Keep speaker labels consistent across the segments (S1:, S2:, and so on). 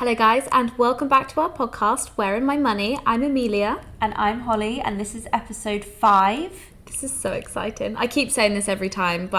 S1: Hello guys, and welcome back to our podcast, Where in My Money. I'm Amelia.
S2: And I'm Hollie, and this is episode 5.
S1: This is so exciting. I keep saying this every time, but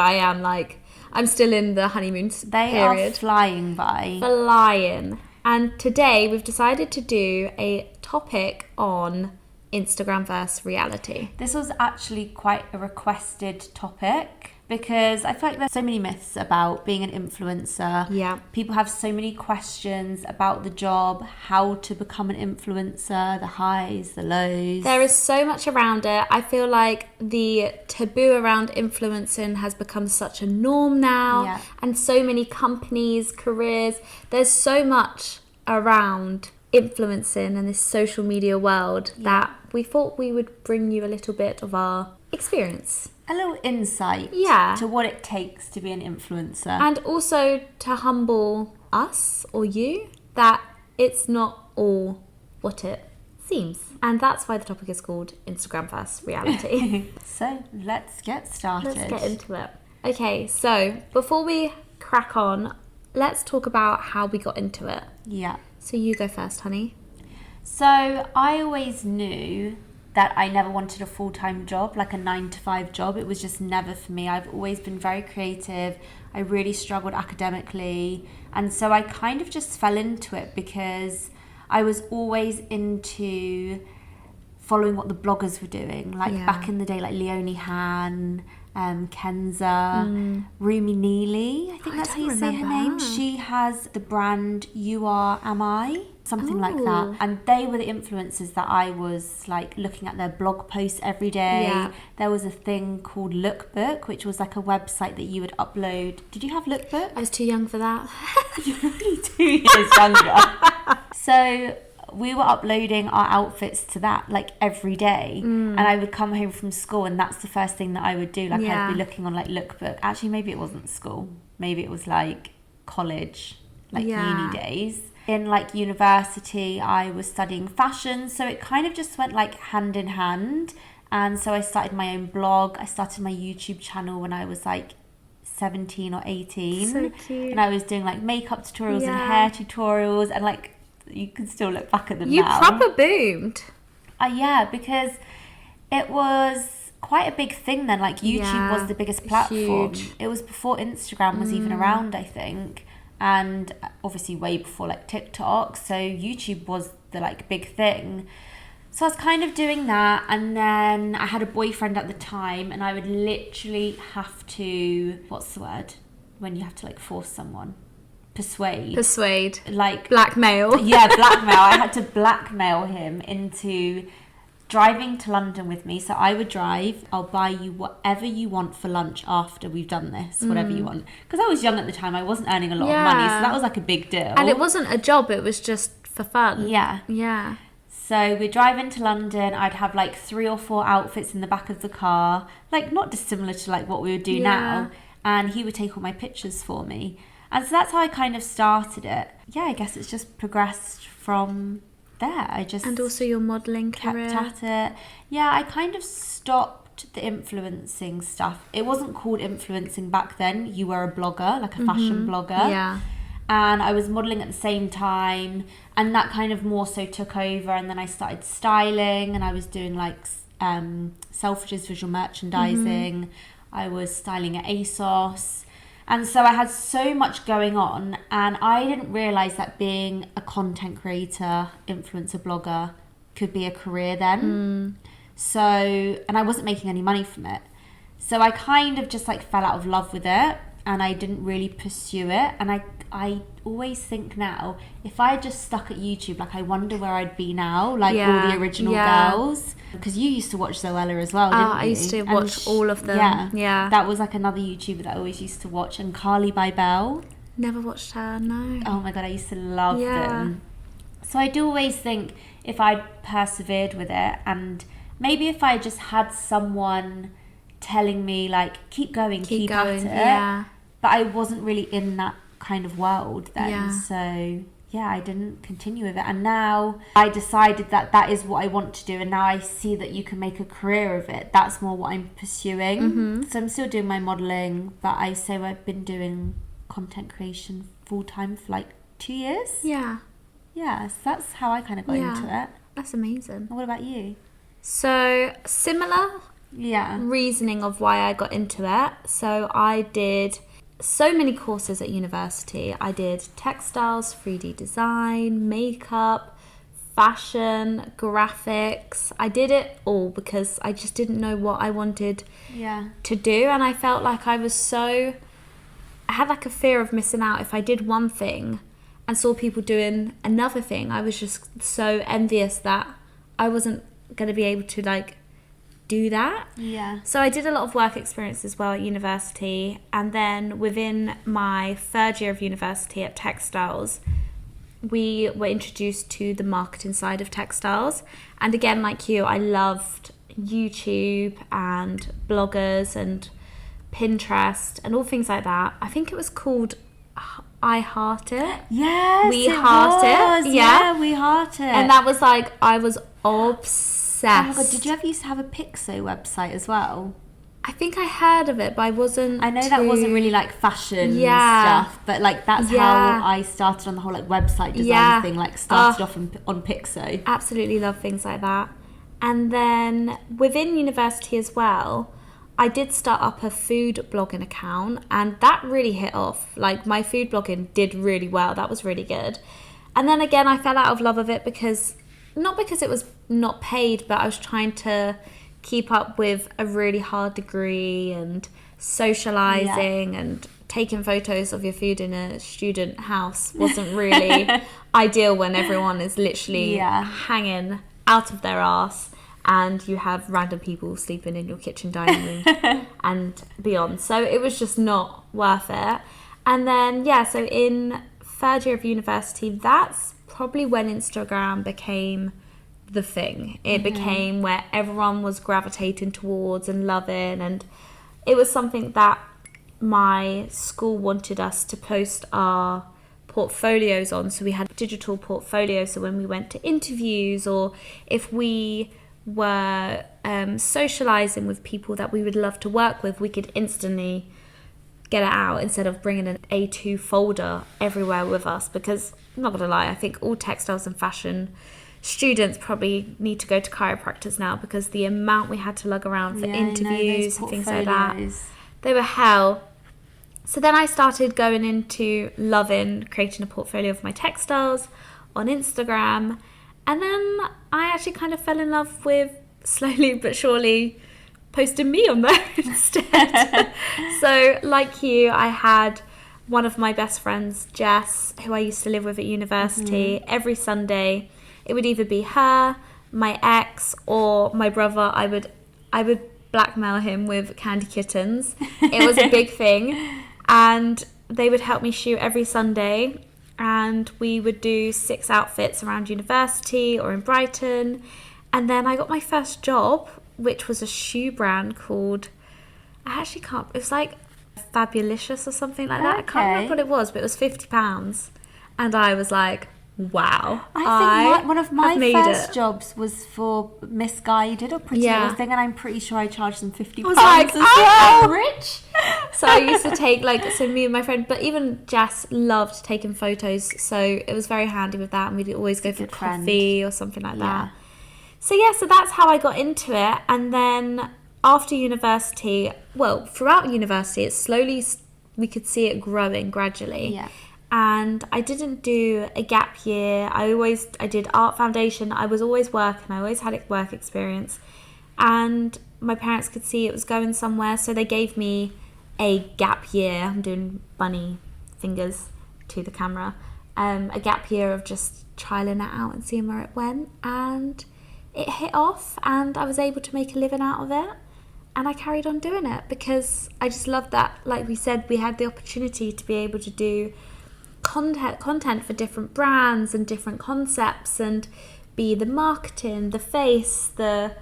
S1: I'm still in the honeymoon period.
S2: They are flying by.
S1: Flying. And today we've decided to do a topic on Instagram versus reality.
S2: This was actually quite a requested topic because I feel like there's so many myths about being an influencer.
S1: Yeah.
S2: People have so many questions about the job, how to become an influencer, the highs, the lows.
S1: There is so much around it. I feel like the taboo around influencing has become such a norm now.
S2: Yeah.
S1: And so many companies, careers, there's so much around influencing and this social media world that we thought we would bring you a little bit of our experience.
S2: A little insight to what it takes to be an influencer.
S1: And also to humble us or you that it's not all what it seems. And that's why the topic is called Instagram versus reality.
S2: So let's get started.
S1: Let's get into it. Okay, so before we crack on, let's talk about how we got into it.
S2: Yeah.
S1: So you go first, honey.
S2: So I always knew that I never wanted a full-time job, like a 9-to-5 job. It was just never for me. I've always been very creative. I really struggled academically. And so I kind of just fell into it because I was always into following what the bloggers were doing. Like back in the day, like Leonie Han, Kenza, Rumi Neely, I think that's how you say her name. She has the brand You Are Am I, something like that. And they were the influencers that I was like looking at their blog posts every day.
S1: Yeah.
S2: There was a thing called Lookbook, which was like a website that you would upload. Did you have Lookbook?
S1: I was too young for that.
S2: You're only 2 years younger. So we were uploading our outfits to that like every day, and I would come home from school and that's the first thing that I would do. Like I'd be looking on like Lookbook. Actually, maybe it wasn't school, maybe it was like college, like uni days. In like university I was studying fashion, so it kind of just went like hand in hand. And so I started my own blog. I started my YouTube channel when I was like 17 or 18.
S1: So cute.
S2: And I was doing like makeup tutorials and hair tutorials, and like you can still look back at them
S1: You
S2: now.
S1: proper boomed.
S2: Yeah, because it was quite a big thing then. Like YouTube was the biggest platform.
S1: Huge.
S2: It was before Instagram was even around, I think, and obviously way before like TikTok. So YouTube was the like big thing. So I was kind of doing that, and then I had a boyfriend at the time, and I would literally have to, what's the word when you have to like force someone? Persuade. Like
S1: blackmail.
S2: Yeah, blackmail. I had to blackmail him into driving to London with me. So I would drive. I'll buy you whatever you want for lunch after we've done this, whatever you want. Because I was young at the time. I wasn't earning a lot of money. So that was like a big deal.
S1: And it wasn't a job. It was just for fun.
S2: Yeah.
S1: Yeah.
S2: So we'd drive into London. I'd have like 3 or 4 outfits in the back of the car. Like not dissimilar to like what we would do now. And he would take all my pictures for me. And so that's how I kind of started it. Yeah, I guess it's just progressed from there. And
S1: also your modelling career.
S2: Kept at it. Yeah, I kind of stopped the influencing stuff. It wasn't called influencing back then. You were a blogger, like a fashion blogger.
S1: Yeah.
S2: And I was modelling at the same time. And that kind of more so took over. And then I started styling, and I was doing like Selfridges visual merchandising. I was styling at ASOS. And so I had so much going on, and I didn't realise that being a content creator, influencer, blogger could be a career then. So, and I wasn't making any money from it. So I kind of just like fell out of love with it, and I didn't really pursue it. And I always think now, if I had just stuck at YouTube, like I wonder where I'd be now, like all the original girls. Because you used to watch Zoella as well, didn't you?
S1: I used to watch all of them. Yeah.
S2: That was like another YouTuber that I always used to watch. And Carly by Bell.
S1: Never watched her, no.
S2: Oh my God, I used to love them. So I do always think if I'd persevered with it, and maybe if I just had someone telling me like, keep going, keep at it.
S1: Yeah.
S2: But I wasn't really in that kind of world then.
S1: Yeah.
S2: So yeah, I didn't continue with it. And now I decided that that is what I want to do. And now I see that you can make a career of it. That's more what I'm pursuing. So I'm still doing my modelling, but I say I've been doing content creation full time for like 2 years.
S1: Yeah.
S2: Yes, that's how I kind of got into it.
S1: That's amazing.
S2: What about you?
S1: So, similar reasoning of why I got into it. So, I did so many courses at university. I did textiles, 3D design, makeup, fashion, graphics. I did it all because I just didn't know what I wanted to do, and I felt like I had like a fear of missing out. If I did one thing and saw people doing another thing, I was just so envious that I wasn't going to be able to like do that. So I did a lot of work experience as well at university, and then within my third year of university at textiles, we were introduced to the marketing side of textiles. And again, like you, I loved YouTube and bloggers and Pinterest and all things like that. I think it was called I Heart It.
S2: Yes,
S1: We Heart It.
S2: Yeah, We Heart It.
S1: And that was like, I was obsessed.
S2: Oh my god, did you ever used to have a Pixo website as well?
S1: I think I heard of it, but I wasn't.
S2: I know that wasn't really like fashion stuff, but like that's how I started on the whole like website design thing. Like started off on Pixo.
S1: Absolutely love things like that. And then within university as well, I did start up a food blogging account, and that really hit off. Like my food blogging did really well. That was really good. And then again, I fell out of love of it not because it was not paid, but I was trying to keep up with a really hard degree and socializing and taking photos of your food in a student house wasn't really ideal when everyone is literally hanging out of their arse and you have random people sleeping in your kitchen dining room and beyond. So it was just not worth it. And then so in third year of university, that's probably when Instagram became the thing. It became where everyone was gravitating towards and loving, and it was something that my school wanted us to post our portfolios on. So we had digital portfolios, so when we went to interviews or if we were socializing with people that we would love to work with, we could instantly get it out instead of bringing an A2 folder everywhere with us. Because I'm not gonna lie, I think all textiles and fashion students probably need to go to chiropractors now, because the amount we had to lug around for interviews and things like that, they were hell. So then I started going into loving creating a portfolio of my textiles on Instagram, and then I actually kind of fell in love with, slowly but surely, posting me on there instead. So like you, I had one of my best friends, Jess, who I used to live with at university. Every Sunday it would either be her, my ex, or my brother. I would blackmail him with candy kittens. It was a big thing, and they would help me shoot every Sunday, and we would do 6 outfits around university or in Brighton. And then I got my first job, which was a shoe brand called, it was like Fabulicious or something like that. I can't remember what it was, but it was £50. And I was like, wow.
S2: I think one of my first jobs was for Misguided or Pretty Little Thing, and I'm pretty sure I charged them £50
S1: I was like,
S2: as well.
S1: I'm rich. So I used to take me and my friend, but even Jess loved taking photos, so it was very handy with that, and we'd always go for coffee or something like that. So so that's how I got into it. And then after university, throughout university, it slowly, we could see it growing gradually. And I didn't do a gap year. I did art foundation. I was always working. I always had work experience. And my parents could see it was going somewhere, so they gave me a gap year. I'm doing bunny fingers to the camera. A gap year of just trialing it out and seeing where it went. And it hit off, and I was able to make a living out of it. And I carried on doing it because I just loved that. Like we said, we had the opportunity to be able to do content for different brands and different concepts, and be the marketing, the face, the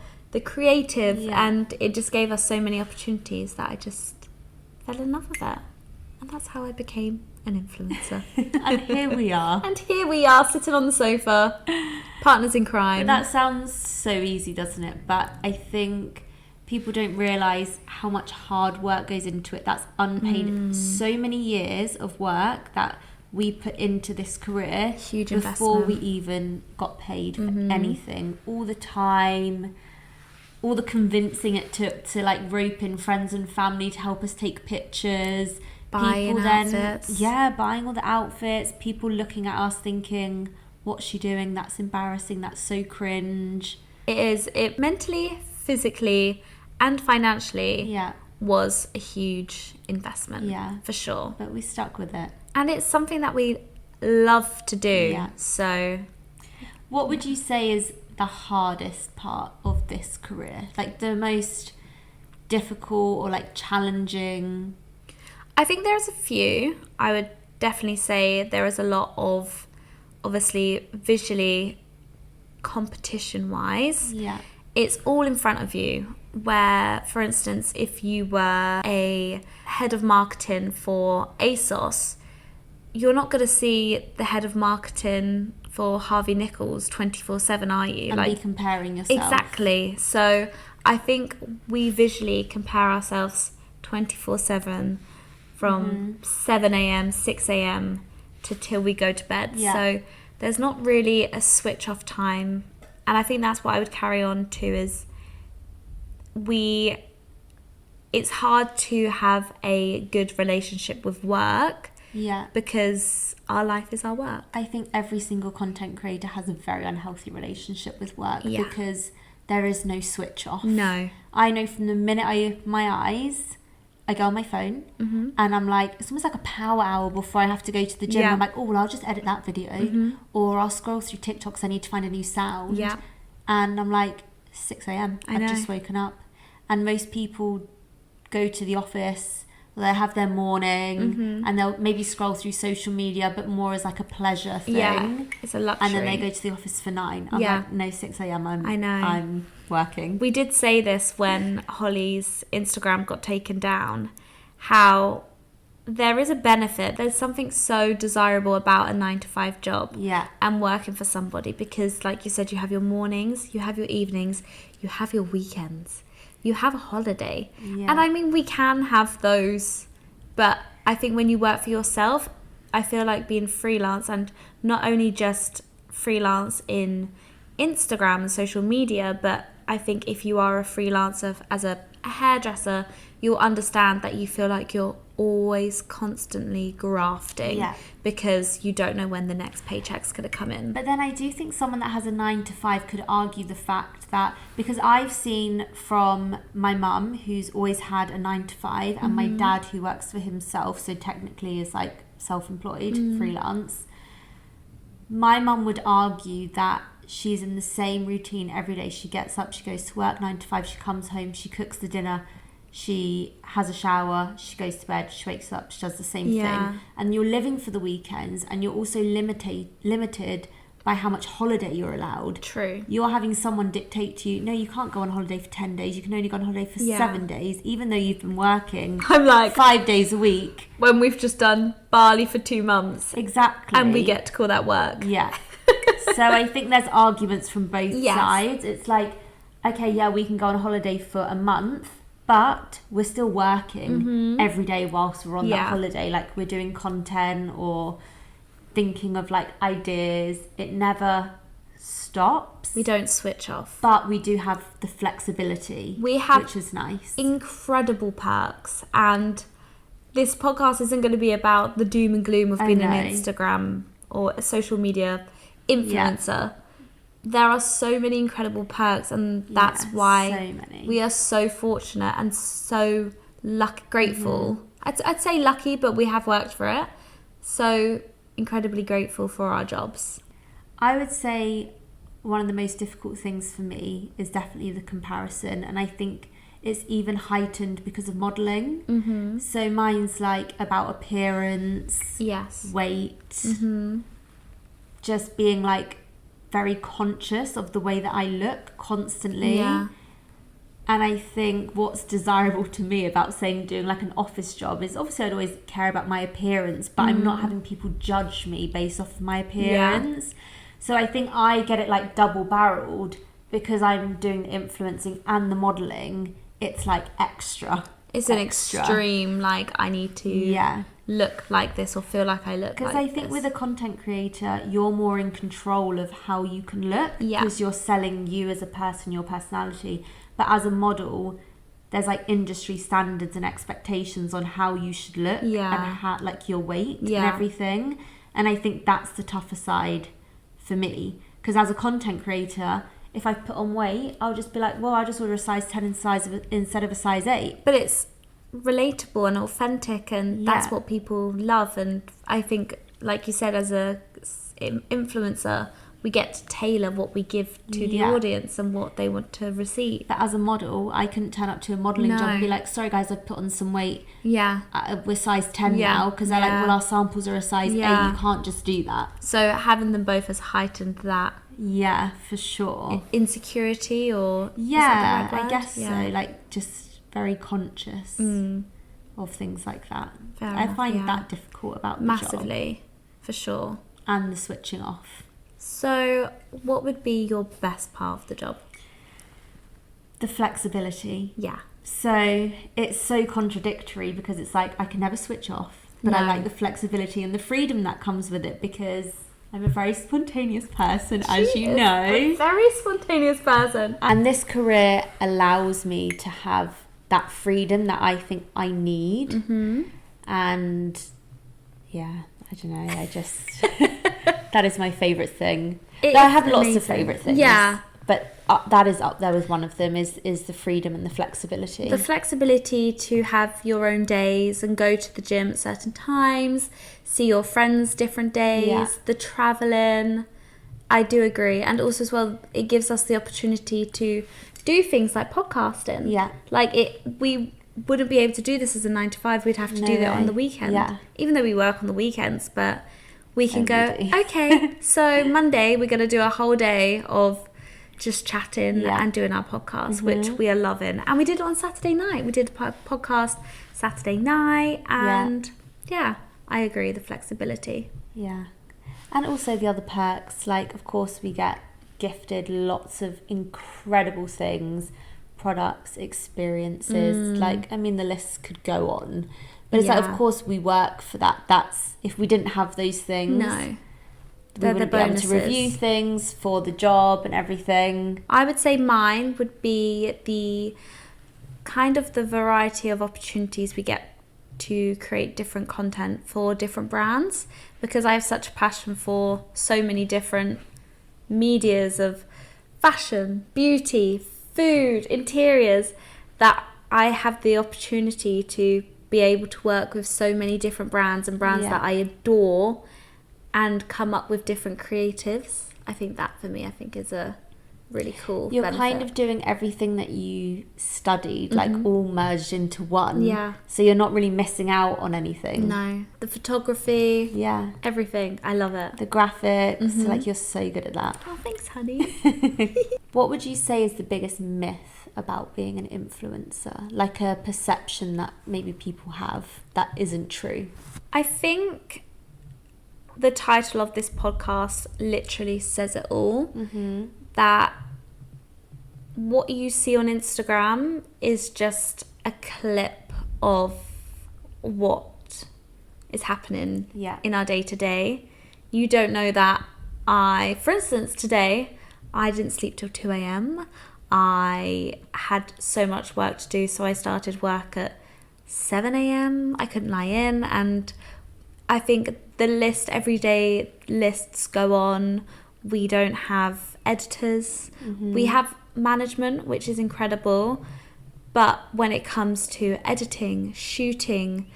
S1: creative, and it just gave us so many opportunities that I just fell in love with it. And that's how I became an influencer.
S2: And here we are.
S1: And here we are, sitting on the sofa, partners in crime.
S2: But that sounds so easy, doesn't it? But I think people don't realise how much hard work goes into it. That's unpaid. So many years of work that we put into this career
S1: Huge
S2: before we
S1: investment.
S2: even got paid for anything. All the time, all the convincing it took to like rope in friends and family to help us take pictures.
S1: Buying outfits.
S2: Yeah, buying all the outfits. People looking at us thinking, what's she doing? That's embarrassing. That's so cringe.
S1: It mentally, physically and financially
S2: Yeah.
S1: was a huge investment.
S2: Yeah.
S1: For sure.
S2: But we stuck with it.
S1: And it's something that we love to do.
S2: Yeah.
S1: So
S2: what would you say is the hardest part of this career? Like the most difficult or like challenging?
S1: I think there's a few. I would definitely say there is a lot of, obviously, visually, competition-wise.
S2: Yeah.
S1: It's all in front of you. Where, for instance, if you were a head of marketing for ASOS, you're not going to see the head of marketing for Harvey Nichols 24/7, are you?
S2: And be comparing yourself.
S1: Exactly. So I think we visually compare ourselves 24/7 from 7 a.m, 6 a.m to till we go to bed.
S2: Yeah.
S1: So there's not really a switch off time. And I think that's what I would carry on to is it's hard to have a good relationship with work.
S2: Yeah.
S1: Because our life is our work.
S2: I think every single content creator has a very unhealthy relationship with work because there is no switch off.
S1: No.
S2: I know from the minute I open my eyes, I go on my phone and I'm like, it's almost like a power hour before I have to go to the gym.
S1: Yeah.
S2: I'm like, oh, well, I'll just edit that video or I'll scroll through TikTok because I need to find a new sound.
S1: Yeah.
S2: And I'm like, 6 a.m.
S1: I
S2: I've
S1: know.
S2: just woken up. And most people go to the office, they have their morning and they'll maybe scroll through social media, but more as like a pleasure thing.
S1: Yeah, it's a luxury.
S2: And then they go to the office for 9. I'm like, no, 6 a.m.
S1: I know.
S2: I'm working.
S1: We did say this when Hollie's Instagram got taken down, how there is a benefit. There's something so desirable about a 9-to-5 job.
S2: Yeah.
S1: And working for somebody because, like you said, you have your mornings, you have your evenings, you have your weekends, you have a holiday.
S2: Yeah.
S1: And I mean, we can have those, but I think when you work for yourself, I feel like being freelance, and not only just freelance in Instagram and social media, but I think if you are a freelancer as a hairdresser, you'll understand that you feel like you're always constantly grafting because you don't know when the next paycheck's going to come in.
S2: But then I do think someone that has a 9-to-5 could argue the fact that, because I've seen from my mum who's always had a 9-to-5 and my dad who works for himself, so technically is like self-employed, freelance. My mum would argue that she's in the same routine every day. She gets up, she goes to work 9-to-5, she comes home, she cooks the dinner, she has a shower, she goes to bed, she wakes up, she does the same thing. And you're living for the weekends, and you're also limited by how much holiday you're allowed.
S1: True.
S2: You're having someone dictate to you, no, you can't go on holiday for 10 days, you can only go on holiday for 7 days, even though you've been working
S1: I'm like
S2: 5 days a week.
S1: When we've just done Bali for 2 months.
S2: Exactly.
S1: And we get to call that work.
S2: Yeah. So I think there's arguments from both sides. It's like, okay, yeah, we can go on holiday for a month, but we're still working every day whilst we're on that holiday. Like we're doing content or thinking of like ideas. It never stops.
S1: We don't switch off.
S2: But we do have the flexibility, which is nice.
S1: Incredible perks. And this podcast isn't going to be about the doom and gloom of being an Instagram or a social media influencer. There are so many incredible perks, and that's why we are so fortunate and so grateful. I'd say lucky, but we have worked for it. So incredibly grateful for our jobs.
S2: I would say one of the most difficult things for me is definitely the comparison, and I think it's even heightened because of modelling. So mine's like about appearance, weight, just being like very conscious of the way that I look constantly. And I think what's desirable to me about doing like an office job is obviously I'd always care about my appearance, but I'm not having people judge me based off of my appearance. So I think I get it like double barreled because I'm doing the influencing and the modelling. It's like extra.
S1: It's an extreme, like I need to look like this or feel like I look like this.
S2: Because I think with a content creator, you're more in control of how you can look,
S1: Yeah.
S2: because you're selling you as a person, your personality. But as a model, there's like industry standards and expectations on how you should look,
S1: Yeah.
S2: and how, like, your weight and
S1: Yeah.
S2: everything. And I think that's the tougher side for me, because as a content creator, if I put on weight, I'll just be like, well, I'll just order a size 10 instead of a size 8.
S1: But it's relatable and authentic, and that's
S2: Yeah.
S1: what people love. And I think, like you said, as a influencer, we get to tailor what we give to the
S2: Yeah.
S1: audience and what they want to receive.
S2: But as a model, I couldn't turn up to a modelling job and
S1: No.
S2: be like, sorry guys, I've put on some weight.
S1: Yeah.
S2: We're size 10
S1: Yeah.
S2: now, because they're like,
S1: Yeah.
S2: well, our samples are a size 8.
S1: Yeah.
S2: You can't just do that.
S1: So having them both has heightened that
S2: Yeah, for sure.
S1: insecurity, or is
S2: Yeah,
S1: that the right
S2: I
S1: word?
S2: guess
S1: Yeah.
S2: so. Like, just very conscious of things like that.
S1: Fair
S2: I
S1: enough,
S2: find
S1: yeah.
S2: that difficult about the job.
S1: Massively, for sure.
S2: And the switching off.
S1: So what would be your best part of the job?
S2: The flexibility.
S1: Yeah.
S2: So it's so contradictory, because it's like I can never switch off, but I
S1: No.
S2: like the flexibility and the freedom that comes with it, because I'm a very spontaneous person, as
S1: She
S2: you
S1: is
S2: know.
S1: a very spontaneous person.
S2: And this career allows me to have that freedom that I think I need.
S1: Mm-hmm.
S2: And yeah, I don't know, I just that is my favourite thing.
S1: It
S2: I
S1: is
S2: have lots
S1: amazing.
S2: of favourite things.
S1: Yeah.
S2: But that is up there with one of them, is the freedom and the flexibility.
S1: The flexibility to have your own days and go to the gym at certain times, see your friends different days,
S2: Yeah.
S1: the travelling. I do agree. And also as well, it gives us the opportunity to do things like podcasting.
S2: Yeah.
S1: Like we wouldn't be able to do this as a 9 to 5. We'd have to
S2: No
S1: do that on
S2: way.
S1: the weekend.
S2: Yeah.
S1: Even though we work on the weekends, but we can go,
S2: Only do.
S1: okay, so Monday we're going to do a whole day of just chatting
S2: Yeah.
S1: and doing our podcast, which we are loving. And we did it on Saturday night. We did a podcast Saturday night, and yeah, I agree, the flexibility.
S2: Yeah. And also the other perks, like, of course, we get gifted lots of incredible things, products, experiences. Like, I mean, the list could go on. But it's like,
S1: Yeah.
S2: of course, we work for that. That's, if we didn't have those things,
S1: No.
S2: we
S1: They're the
S2: wouldn't be able to
S1: bonuses.
S2: review things for the job and everything.
S1: I would say mine would be the kind of the variety of opportunities we get to create different content for different brands, because I have such a passion for so many different medias of fashion, beauty, food, interiors, that I have the opportunity to be able to work with so many different brands and brands
S2: Yeah.
S1: that I adore and come up with different creatives. I think that for me, I think is a really cool
S2: You're
S1: benefit.
S2: kind of doing everything that you studied, like, all merged into one.
S1: Yeah.
S2: So you're not really missing out on anything.
S1: No, the photography,
S2: Yeah.
S1: everything. I love it.
S2: The graphics, like, you're so good at that.
S1: Oh, thanks, honey.
S2: What would you say is the biggest myth about being an influencer? Like a perception that maybe people have that isn't true?
S1: I think the title of this podcast literally says it all. That what you see on Instagram is just a clip of what is happening
S2: Yeah.
S1: in our day-to-day. You don't know that for instance, today, I didn't sleep till 2 a.m. I had so much work to do, so I started work at 7 a.m. I couldn't lie in, and I think the list, everyday lists go on. We don't have editors. We have management, which is incredible. But when it comes to editing, shooting,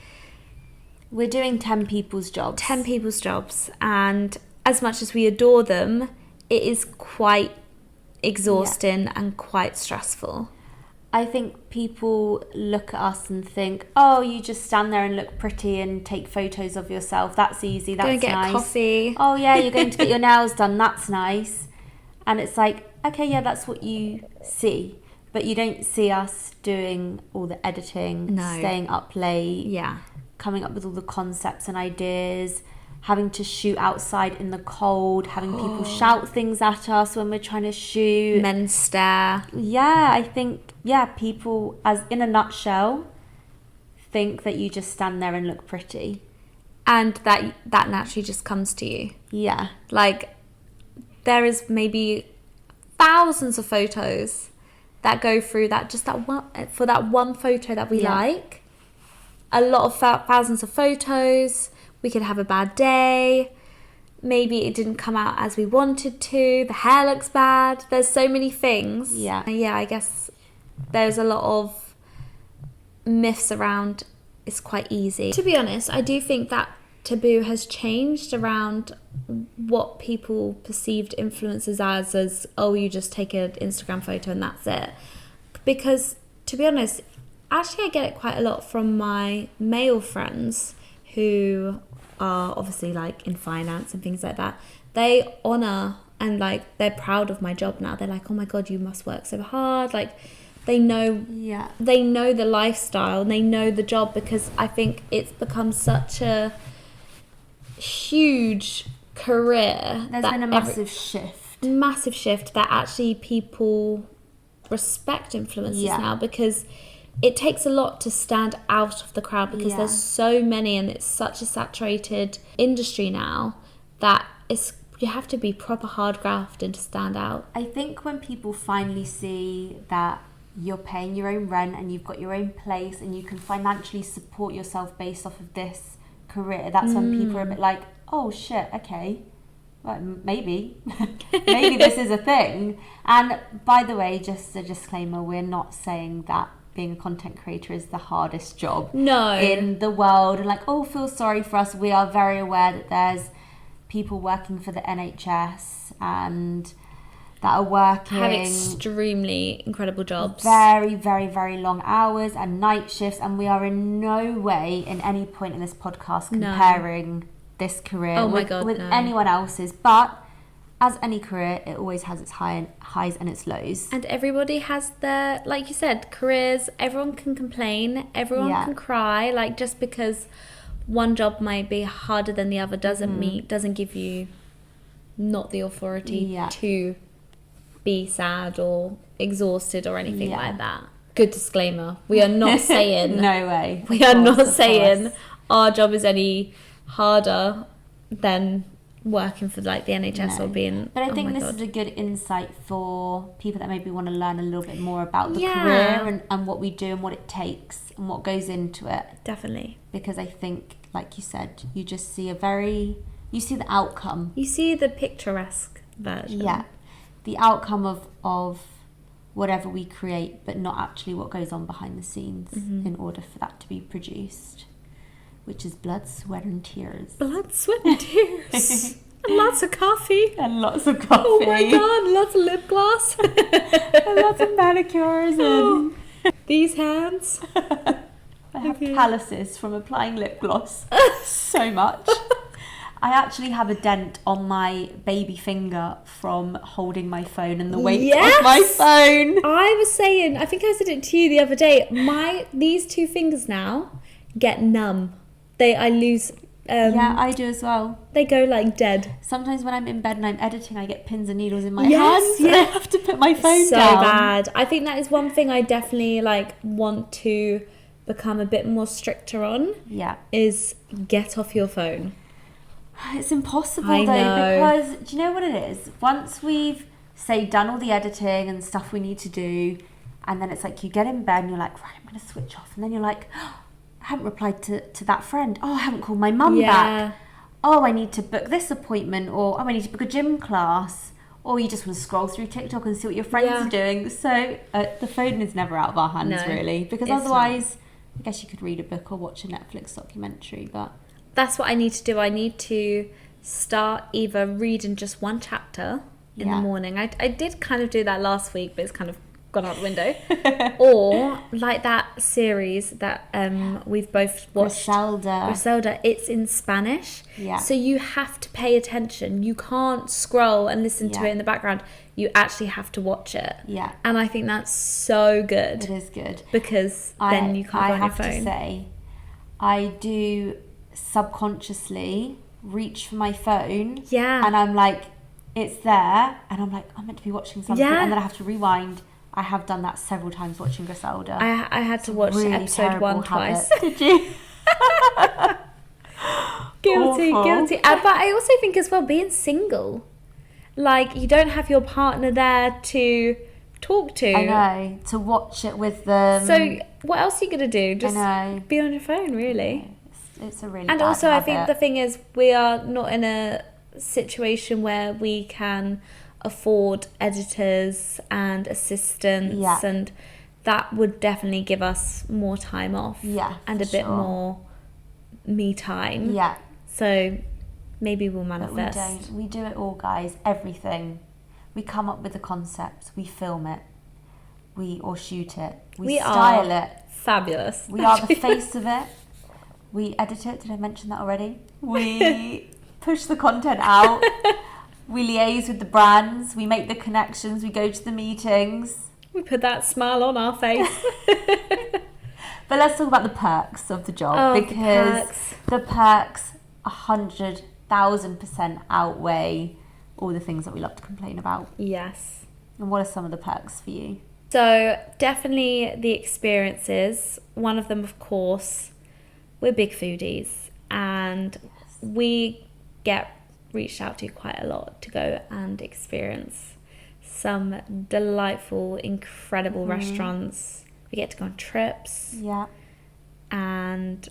S2: We're doing 10 people's jobs.
S1: 10 people's jobs, and as much as we adore them, it is quite exhausting and quite stressful.
S2: I think people look at us and think, oh, you just stand there and look pretty and take photos of yourself. That's easy. That's
S1: Go and get
S2: nice.
S1: a coffee.
S2: Oh, yeah, you're going to get your nails done. That's nice. And it's like, okay, yeah, that's what you see. But you don't see us doing all the editing,
S1: No.
S2: staying up late,
S1: Yeah.
S2: coming up with all the concepts and ideas, having to shoot outside in the cold, having people shout things at us when we're trying to shoot.
S1: Men stare.
S2: Yeah, I think, people, as in a nutshell, think that you just stand there and look pretty.
S1: and that naturally just comes to you.
S2: Yeah.
S1: Like, there is maybe thousands of photos that go through that one photo that we like. A lot of thousands of photos. We could have a bad day. Maybe it didn't come out as we wanted to. The hair looks bad. There's so many things.
S2: Yeah.
S1: Yeah, I guess there's a lot of myths around it's quite easy. To be honest, I do think that taboo has changed around what people perceived influencers as, oh, you just take an Instagram photo and that's it. Because, to be honest, actually I get it quite a lot from my male friends who are obviously like in finance and things like that. They honour and like they're proud of my job now. They're like, oh my god, you must work so hard. Like, they know the lifestyle and they know the job, because I think it's become such a huge career.
S2: There's been a massive shift
S1: that actually people respect influencers now, because it takes a lot to stand out of the crowd, because there's so many and it's such a saturated industry now that you have to be proper hard grafted to stand out.
S2: I think when people finally see that you're paying your own rent and you've got your own place and you can financially support yourself based off of this career, that's when people are a bit like, oh shit, okay, well, maybe this is a thing. And by the way, just a disclaimer, we're not saying that being a content creator is the hardest job in the world, and like, oh, feel sorry for us. We are very aware that there's people working for the NHS and that are working,
S1: have extremely incredible jobs,
S2: very, very, very long hours and night shifts, and we are in no way in any point in this podcast comparing this career with anyone else's, but as any career, it always has its highs and its lows.
S1: And everybody has their, like you said, careers. Everyone can complain, everyone can cry. Like, just because one job might be harder than the other doesn't give you not the authority to be sad or exhausted or anything like that. Good disclaimer. We are not saying
S2: no way.
S1: We are not saying our job is any harder than working for like the NHS or being.
S2: But I think this is a good insight for people that maybe want to learn a little bit more about the career and what we do and what it takes and what goes into it.
S1: Definitely.
S2: Because I think, like you said, you just see you see the outcome.
S1: You see the picturesque version.
S2: Yeah. The outcome of whatever we create, but not actually what goes on behind the scenes in order for that to be produced, which is blood, sweat and tears.
S1: Blood, sweat and tears. And lots of coffee.
S2: And lots of coffee.
S1: Oh my god, lots of lip gloss.
S2: And lots of manicures and
S1: these hands.
S2: I have calluses from applying lip gloss so much. I actually have a dent on my baby finger from holding my phone and the weight of my phone.
S1: I was saying, I think I said it to you the other day, these two fingers now get numb. I lose...
S2: yeah, I do as well.
S1: They go like dead.
S2: Sometimes when I'm in bed and I'm editing, I get pins and needles in my hands and I have to put my phone down.
S1: So bad. I think that is one thing I definitely want to become a bit more stricter on.
S2: Yeah.
S1: Is get off your phone.
S2: It's impossible because do you know what it is? Once we've done all the editing and stuff we need to do, and then it's like you get in bed and you're like, right, I'm going to switch off, and then you're like, oh, I haven't replied to that friend. Oh, I haven't called my mum back. Oh, I need to book this appointment, or I need to book a gym class, or you just want to scroll through TikTok and see what your friends are doing. So the phone is never out of our hands, really, because otherwise, I guess you could read a book or watch a Netflix documentary, but.
S1: That's what I need to do. I need to start either reading just one chapter in the morning. I did kind of do that last week, but it's kind of gone out the window. Or like that series that we've both watched. Griselda. It's in Spanish.
S2: Yeah.
S1: So you have to pay attention. You can't scroll and listen to it in the background. You actually have to watch it.
S2: Yeah.
S1: And I think that's so good.
S2: It is good.
S1: Because then you can't go on your phone.
S2: I have to say, I do subconsciously reach for my phone and I'm like, it's there, and I'm like, I'm meant to be watching something, and then I have to rewind. I have done that several times watching Griselda.
S1: I had to watch
S2: really
S1: episode 1 twice.
S2: Did you? awful.
S1: guilty. But I also think as well, being single, like you don't have your partner there to talk to.
S2: I know, to watch it with them.
S1: So what else are you gonna do? Just
S2: I know.
S1: be on your phone, really.
S2: It's a really
S1: And
S2: bad
S1: also,
S2: habit.
S1: I think the thing is, we are not in a situation where we can afford editors and assistants,
S2: Yeah.
S1: and that would definitely give us more time off.
S2: Yeah,
S1: and a
S2: for
S1: bit
S2: sure.
S1: more me time.
S2: Yeah.
S1: So maybe we'll
S2: But we
S1: manifest.
S2: don't. We do it all, guys. Everything. We come up with a concept. We film it. Or shoot it. We style it.
S1: Fabulous.
S2: We are the face of it. We edit it. Did I mention that already? We push the content out. We liaise with the brands. We make the connections. We go to the meetings.
S1: We put that smile on our face.
S2: But let's talk about the perks of the job,
S1: Oh,
S2: because the perks 100,000% outweigh all the things that we love to complain about.
S1: Yes.
S2: And what are some of the perks for you?
S1: So definitely the experiences. One of them, of course, we're big foodies, and we get reached out to quite a lot to go and experience some delightful, incredible restaurants. We get to go on trips.
S2: Yeah.
S1: And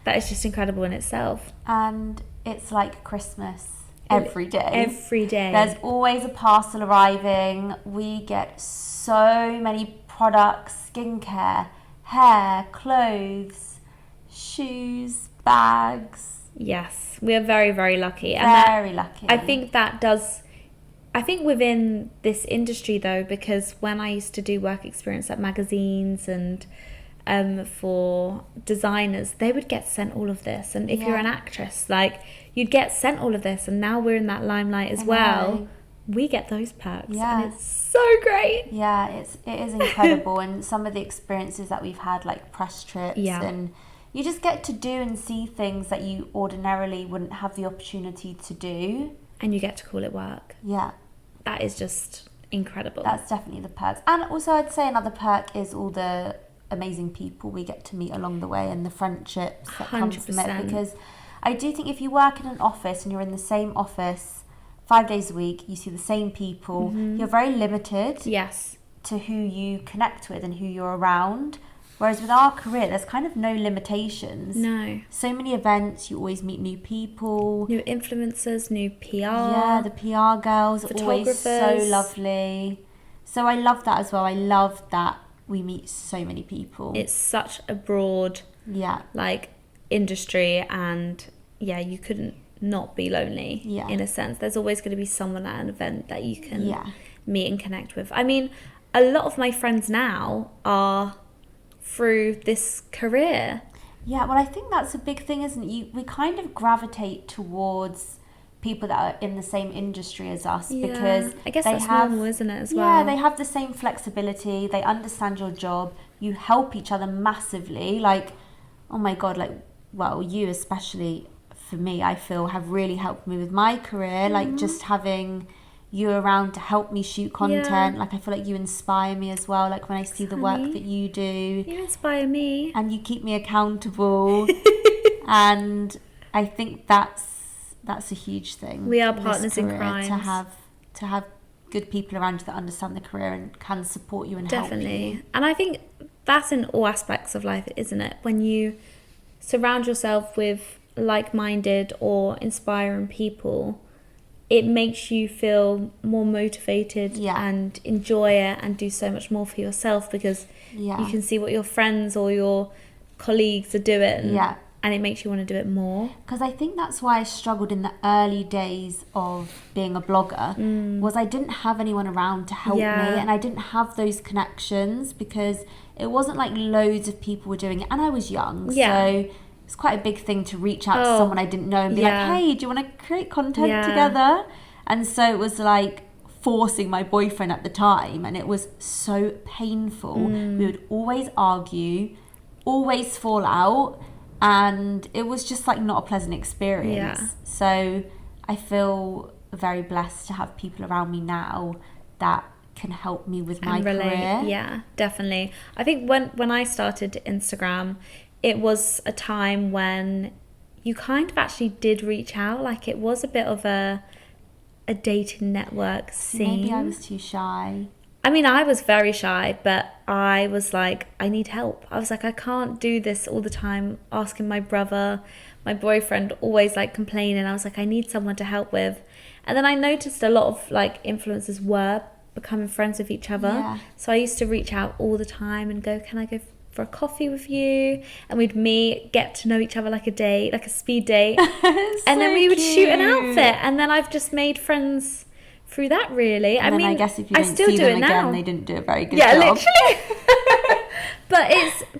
S1: that is just incredible in itself.
S2: And it's like Christmas every day.
S1: Every day.
S2: There's always a parcel arriving. We get so many products, skincare, hair, clothes, shoes, bags.
S1: Yes, we are very, very lucky.
S2: Very lucky.
S1: I think that does... I think within this industry, though, because when I used to do work experience at magazines and for designers, they would get sent all of this. And if you're an actress, like, you'd get sent all of this. And now we're in that limelight as well. We get those perks.
S2: Yeah.
S1: And it's so great.
S2: Yeah, it is incredible. And some of the experiences that we've had, like press trips, and you just get to do and see things that you ordinarily wouldn't have the opportunity to do.
S1: And you get to call it work.
S2: Yeah.
S1: That is just incredible.
S2: That's definitely the perks. And also I'd say another perk is all the amazing people we get to meet along the way and the friendships that come from it.
S1: 100%.
S2: Because I do think if you work in an office and you're in the same office 5 days a week, you see the same people, you're very limited
S1: Yes.
S2: to who you connect with and who you're around. Whereas with our career, there's kind of no limitations.
S1: No.
S2: So many events, you always meet new people.
S1: New influencers, new PR.
S2: Yeah, the PR girls are always so
S1: Photographers.
S2: lovely. So I love that as well. I love that we meet so many people.
S1: It's such a broad like industry, and you couldn't not be lonely in a sense. There's always going to be someone at an event that you can meet and connect with. I mean, a lot of my friends now are through this career.
S2: Yeah, well, I think that's a big thing, isn't it? We kind of gravitate towards people that are in the same industry as us because
S1: I guess
S2: they
S1: that's
S2: have,
S1: normal, isn't it, as well?
S2: Yeah, they have the same flexibility. They understand your job. You help each other massively. Like, oh my God, like, well, you especially, for me, I feel have really helped me with my career. Like, just having you around to help me shoot content. Like, I feel like you inspire me as well. Like, when I see the work that you do.
S1: You inspire me.
S2: And you keep me accountable. And I think that's a huge thing.
S1: We are partners in crime.
S2: To have good people around you that understand the career and can support you and help you.
S1: And I think that's in all aspects of life, isn't it? When you surround yourself with like-minded or inspiring people, it makes you feel more motivated and enjoy it and do so much more for yourself because you can see what your friends or your colleagues are doing. And it makes you want to do it more.
S2: Because I think that's why I struggled in the early days of being a blogger, was I didn't have anyone around to help me, and I didn't have those connections because it wasn't like loads of people were doing it, and I was young, so it's quite a big thing to reach out to someone I didn't know and be like, hey, do you want to create content together? And so it was like forcing my boyfriend at the time, and it was so painful. We would always argue, always fall out, and it was just like not a pleasant experience. So I feel very blessed to have people around me now that can help me with my career.
S1: Yeah, definitely. I think when I started Instagram, it was a time when you kind of actually did reach out. Like, it was a bit of a dating network scene.
S2: Maybe I was too shy.
S1: I mean, I was very shy, but I was like, I need help. I was like, I can't do this all the time, asking my brother, my boyfriend, always like complaining. I was like, I need someone to help with. And then I noticed a lot of like influencers were becoming friends with each other.
S2: Yeah.
S1: So I used to reach out all the time and go, can I go for a coffee with you? And we'd meet, get to know each other like a date, like a speed date. And then we would shoot an outfit. And then I've just made friends through that, really.
S2: And
S1: I mean,
S2: I guess if you
S1: I
S2: don't
S1: still
S2: see
S1: do
S2: them
S1: it
S2: again,
S1: now.
S2: they didn't do a very good
S1: Yeah,
S2: job.
S1: literally.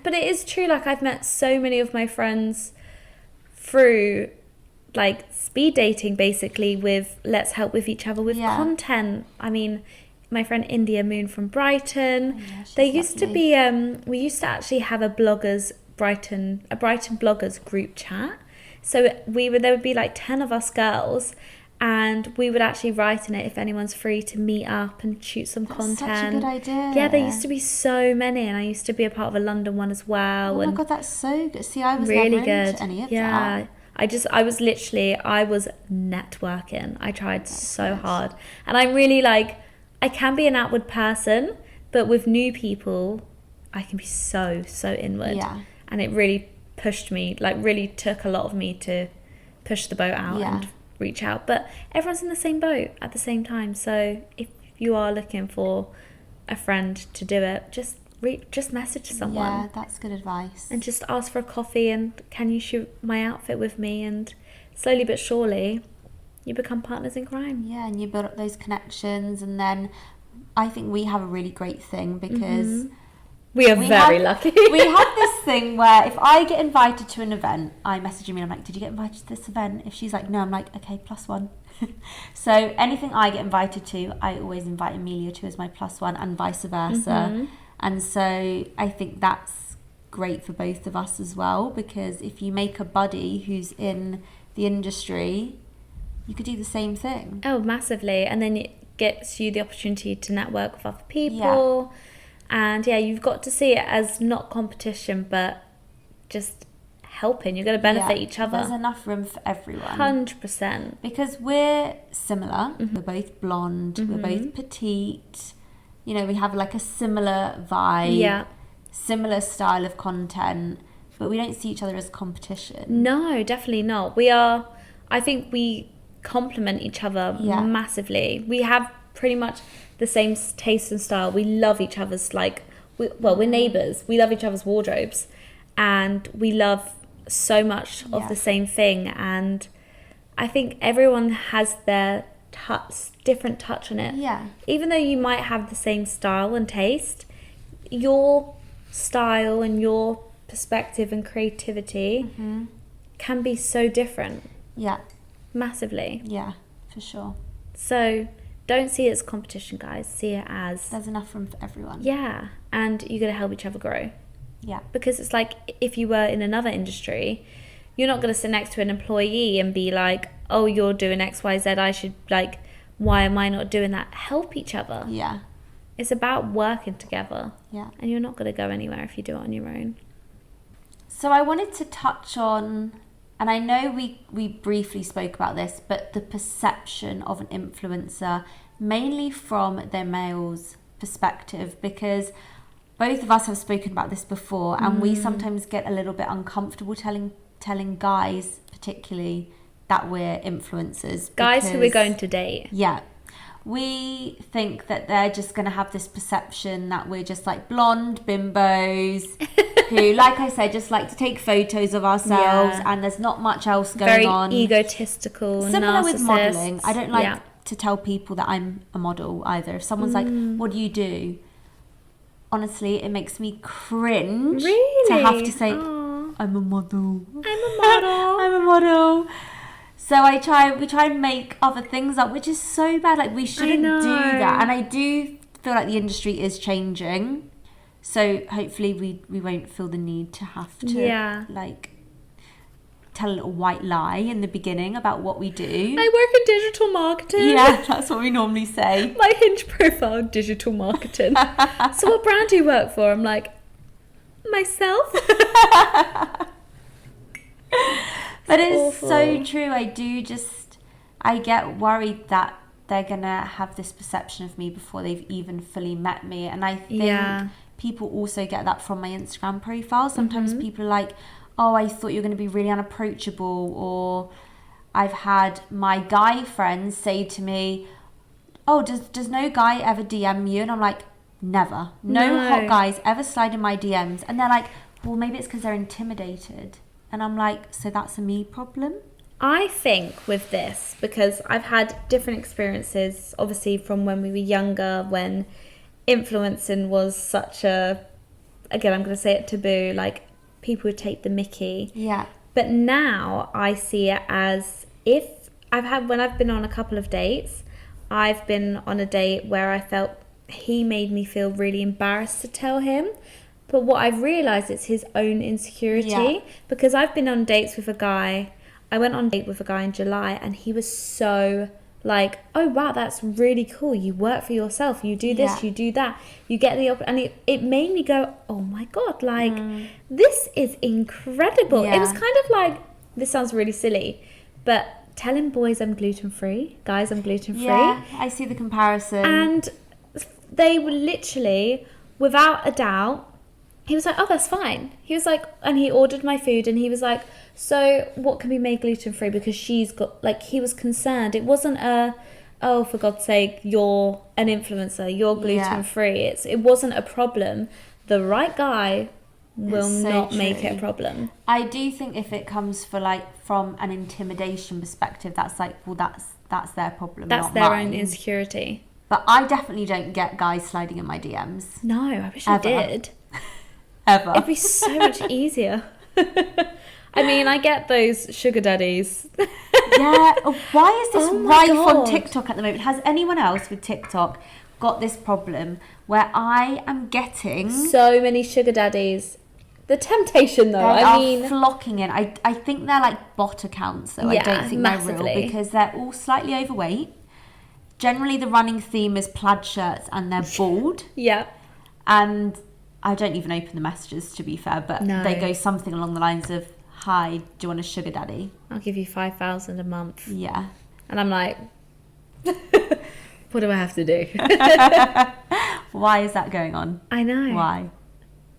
S1: But it is true. Like, I've met so many of my friends through like speed dating, basically, with let's help with each other with content. I mean, my friend India Moon from Brighton, they used to be we used to actually have a Brighton bloggers group chat. So there would be like 10 of us girls, and we would actually write in it if anyone's free to meet up and shoot some content.
S2: Such a good idea.
S1: Yeah, there used to be so many, and I used to be a part of a London one as well.
S2: Oh my God, that's so good. See, I was
S1: really
S2: never
S1: good.
S2: into any of
S1: Yeah.
S2: that.
S1: I was networking. I tried so hard. And I'm really like, I can be an outward person, but with new people, I can be so inward.
S2: Yeah.
S1: And it really pushed me, like really took a lot of me to push the boat out and reach out. But everyone's in the same boat at the same time. So if you are looking for a friend to do it, just message someone.
S2: Yeah, that's good advice.
S1: And just ask for a coffee and can you shoot my outfit with me? And slowly but surely, you become partners in crime.
S2: Yeah, and you build up those connections. And then I think we have a really great thing because...
S1: We are very lucky.
S2: We have this thing where if I get invited to an event, I message Amelia, I'm like, did you get invited to this event? If she's like, no, I'm like, okay, +1. So anything I get invited to, I always invite Amelia to as my +1 and vice versa. And so I think that's great for both of us as well, because if you make a buddy who's in the industry, you could do the same thing.
S1: Oh, massively. And then it gets you the opportunity to network with other people. Yeah. And yeah, you've got to see it as not competition, but just helping. You're going to benefit each other.
S2: There's enough room for everyone.
S1: 100%.
S2: Because we're similar. We're both blonde. We're both petite. You know, we have like a similar vibe. Yeah. Similar style of content. But we don't see each other as competition.
S1: No, definitely not. I think we complement each other massively. We have pretty much the same taste and style. We love each other's we're neighbours. We love each other's wardrobes, and we love so much of the same thing. And I think everyone has their different touch on it. Yeah. Even though you might have the same style and taste, your style and your perspective and creativity can be so different. Yeah. Massively.
S2: Yeah, for sure.
S1: So don't see it as competition, guys. See it as...
S2: There's enough room for everyone.
S1: Yeah. And you're going to help each other grow.
S2: Yeah.
S1: Because it's like, if you were in another industry, you're not going to sit next to an employee and be like, oh, you're doing X, Y, Z. I should, why am I not doing that? Help each other. Yeah. It's about working together. Yeah. And you're not going to go anywhere if you do it on your own.
S2: So I wanted to touch on... And I know we briefly spoke about this, but the perception of an influencer, mainly from their male's perspective, because both of us have spoken about this before, and we sometimes get a little bit uncomfortable telling guys, particularly, that we're influencers.
S1: Guys who we're going to date.
S2: Yeah. We think that they're just going to have this perception that we're just like blonde bimbos who, like I said, just like to take photos of ourselves, and there's not much else going on.
S1: Very egotistical,
S2: similar with modelling. I don't like to tell people that I'm a model either. If someone's like, what do you do? Honestly, it makes me cringe to have to say, I'm a model. I'm a model. So we try and make other things up, which is so bad. Like, we shouldn't do that. And I do feel like the industry is changing. So hopefully we won't feel the need to have to tell a little white lie in the beginning about what we do.
S1: I work in digital marketing.
S2: Yeah, that's what we normally say.
S1: My Hinge profile, digital marketing. So what brand do you work for? I'm like, myself.
S2: But it's
S1: awful.
S2: so true. I get worried that they're going to have this perception of me before they've even fully met me. And I think people also get that from my Instagram profile. Sometimes people are like, oh, I thought you were going to be really unapproachable. Or I've had my guy friends say to me, oh, does no guy ever DM you? And I'm like, never. No hot guys ever slide in my DMs. And they're like, well, maybe it's because they're intimidated. And I'm like, so that's a me problem?
S1: I think with this, because I've had different experiences, obviously from when we were younger, when influencing was such a, again, I'm going to say it, taboo, like people would take the mickey.
S2: Yeah.
S1: But now I see it as when I've been on a couple of dates, I've been on a date where I felt he made me feel really embarrassed to tell him. But what I've realised, it's his own insecurity. Because I've been on dates with a guy. I went on a date with a guy in July and he was so like, oh wow, that's really cool. You work for yourself. You do this, you do that. You get and it made me go, oh my God, like this is incredible. It was kind of like, this sounds really silly, but telling boys I'm gluten-free, guys I'm gluten-free.
S2: Yeah, I see the comparison.
S1: And they were literally, without a doubt, he was like, oh, that's fine. He was like, and he ordered my food and he was like, so what can be made gluten-free? Because she's got, like, he was concerned. It wasn't oh, for God's sake, you're an influencer, you're gluten-free. It wasn't a problem. The right guy will not make it a problem.
S2: I do think if it comes from an intimidation perspective, that's like, well, that's their problem,
S1: that's
S2: not
S1: their
S2: mine.
S1: own insecurity.
S2: But I definitely don't get guys sliding in my DMs.
S1: No, I wish I did.
S2: Ever.
S1: It'd be so much easier. I mean, I get those sugar daddies.
S2: Yeah. Why is this rife
S1: God.
S2: on TikTok at the moment? Has anyone else with TikTok got this problem where I am getting
S1: so many sugar daddies? The temptation, though.
S2: I mean, flocking in. I think they're like bot accounts, though. I don't think
S1: massively.
S2: they're real because they're all slightly overweight. Generally, the running theme is plaid shirts and they're bald.
S1: Yeah.
S2: And I don't even open the messages, to be fair, but they go something along the lines of, hi, do you want a sugar daddy?
S1: I'll give you 5,000 a month.
S2: Yeah.
S1: And I'm like, what do I have to do?
S2: Why is that going on?
S1: I know.
S2: Why?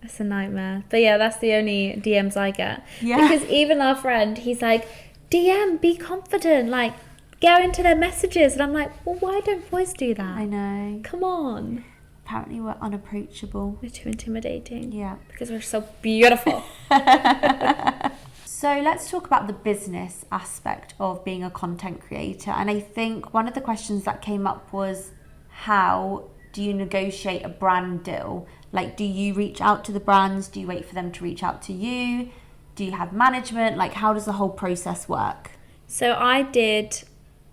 S1: It's a nightmare. But yeah, that's the only DMs I get.
S2: Yeah.
S1: Because even our friend, he's like, DM, be confident. Like, go into their messages. And I'm like, well, why don't boys do that?
S2: I know.
S1: Come on.
S2: Apparently we're unapproachable.
S1: We're too intimidating.
S2: Yeah.
S1: Because we're so beautiful.
S2: So let's talk about the business aspect of being a content creator. And I think one of the questions that came up was, how do you negotiate a brand deal? Like, do you reach out to the brands? Do you wait for them to reach out to you? Do you have management? Like, how does the whole process work?
S1: So I did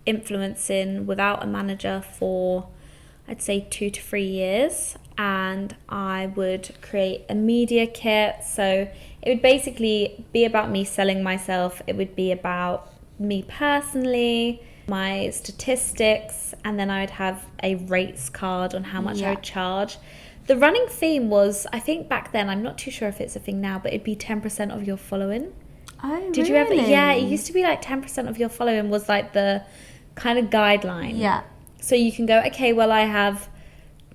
S1: influencing without a manager for, I'd say 2 to 3 years, and I would create a media kit. So it would basically be about me selling myself. It would be about me personally, my statistics, and then I would have a rates card on how much I would charge. The running theme was, I think back then, I'm not too sure if it's a thing now, but it'd be 10% of your following.
S2: Oh,
S1: Did you ever? Yeah, it used to be like 10% of your following was like the kind of guideline.
S2: Yeah.
S1: So you can go, okay, well, I have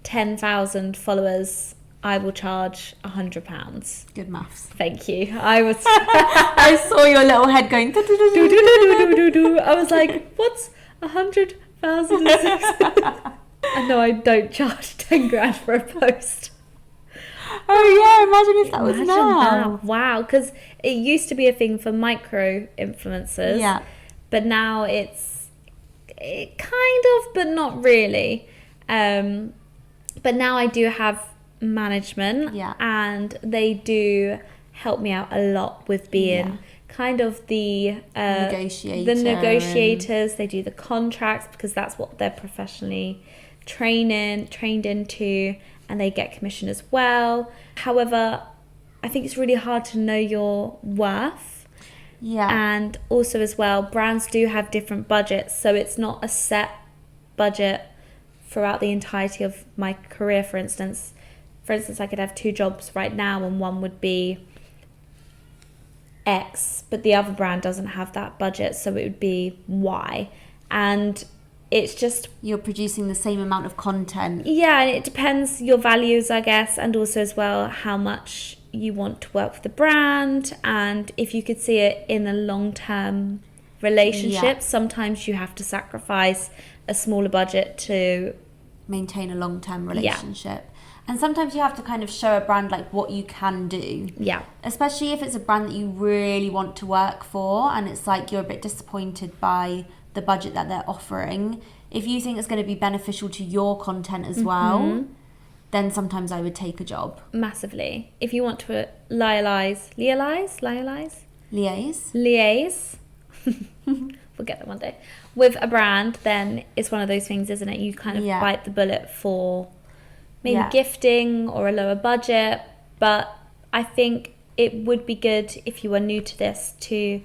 S1: 10,000 followers. I will charge £100.
S2: Good maths.
S1: Thank you. I was.
S2: I saw your little head going.
S1: I was like, what's 100,000? I know I don't charge 10 grand for a post.
S2: Oh yeah, imagine if that was now.
S1: That. Wow, because it used to be a thing for micro influencers.
S2: Yeah.
S1: But now it kind of, but not really. But now I do have management.
S2: Yeah.
S1: And they do help me out a lot with being kind of the negotiators. They do the contracts because that's what they're professionally trained into, and they get commission as well. However, I think it's really hard to know your worth.
S2: Yeah.
S1: And also as well, brands do have different budgets, so it's not a set budget throughout the entirety of my career. For instance, I could have 2 jobs right now, and one would be X, but the other brand doesn't have that budget, so it would be Y. And it's just...
S2: You're producing the same amount of content.
S1: Yeah, and it depends your values, I guess, and also as well how much you want to work with the brand, and if you could see it in a long-term relationship. Sometimes you have to sacrifice a smaller budget to
S2: maintain a long-term relationship. And sometimes you have to kind of show a brand like what you can do.
S1: Yeah.
S2: Especially if it's a brand that you really want to work for and it's like you're a bit disappointed by the budget that they're offering. If you think it's going to be beneficial to your content as well, then sometimes I would take a job.
S1: Massively. If you want to liaise, we'll get that one day, with a brand, then it's one of those things, isn't it? You kind of bite the bullet for maybe gifting or a lower budget. But I think it would be good, if you are new to this, to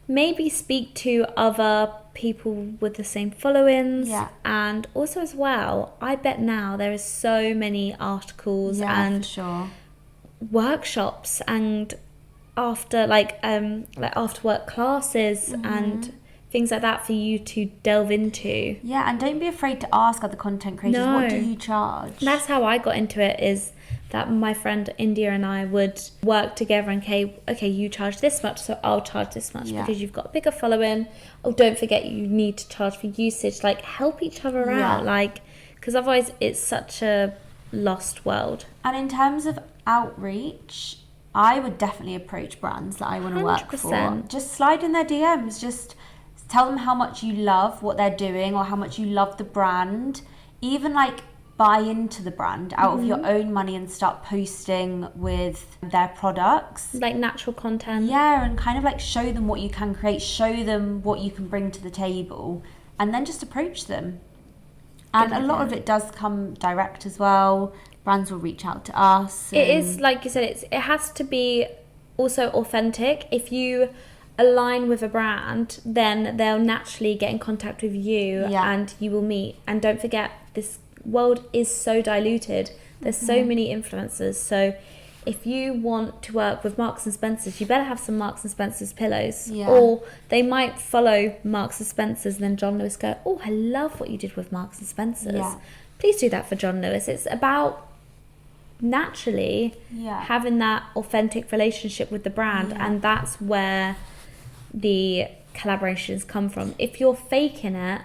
S1: maybe speak to other people with the same followings. And also as well, I bet now there is so many articles and workshops and after after work classes and things like that for you to delve into.
S2: Yeah, and don't be afraid to ask other content creators, what do you charge?
S1: That's how I got into it, is that my friend India and I would work together and okay, you charge this much, so I'll charge this much because you've got a bigger following. Oh, don't forget you need to charge for usage. Like, help each other out, like, because otherwise it's such a lost world.
S2: And in terms of outreach, I would definitely approach brands that I want to work for. Just slide in their DMs, just tell them how much you love what they're doing or how much you love the brand. Even like buy into the brand out of your own money and start posting with their products.
S1: Like natural content.
S2: Yeah, and kind of like show them what you can create, show them what you can bring to the table, and then just approach them. And a lot of it does come direct as well. Brands will reach out to us.
S1: It is, like you said, it has to be also authentic. If you align with a brand, then they'll naturally get in contact with you and you will meet. And don't forget, this world is so diluted. There's so many influencers. So if you want to work with Marks and Spencer's, you better have some Marks and Spencer's pillows. Or they might follow Marks and Spencer's and then John Lewis go, oh, I love what you did with Marks and Spencer's. Please do that for John Lewis. It's about naturally having that authentic relationship with the brand, and that's where the collaborations come from. If you're faking it,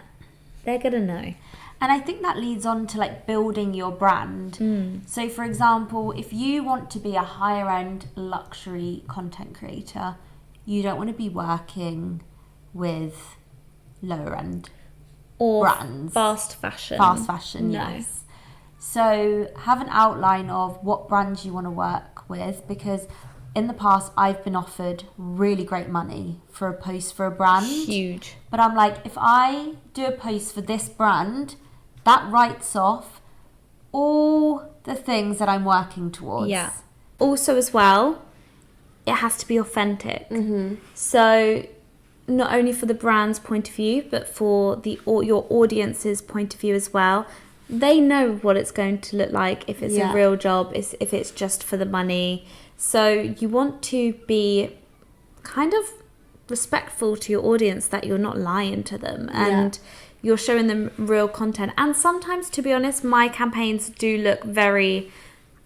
S1: they're gonna know.
S2: And I think that leads on to like building your brand. So for example, if you want to be a higher end luxury content creator, you don't want to be working with lower end
S1: or
S2: brands.
S1: Fast fashion,
S2: yes. So have an outline of what brands you want to work with, because in the past I've been offered really great money for a post for a brand.
S1: Huge.
S2: But I'm like, if I do a post for this brand, that writes off all the things that I'm working towards.
S1: Yeah. Also as well, it has to be authentic. So not only for the brand's point of view, but for your audience's point of view as well. They know what it's going to look like if it's a real job, if it's just for the money. So you want to be kind of respectful to your audience, that you're not lying to them and you're showing them real content. And sometimes, to be honest, my campaigns do look very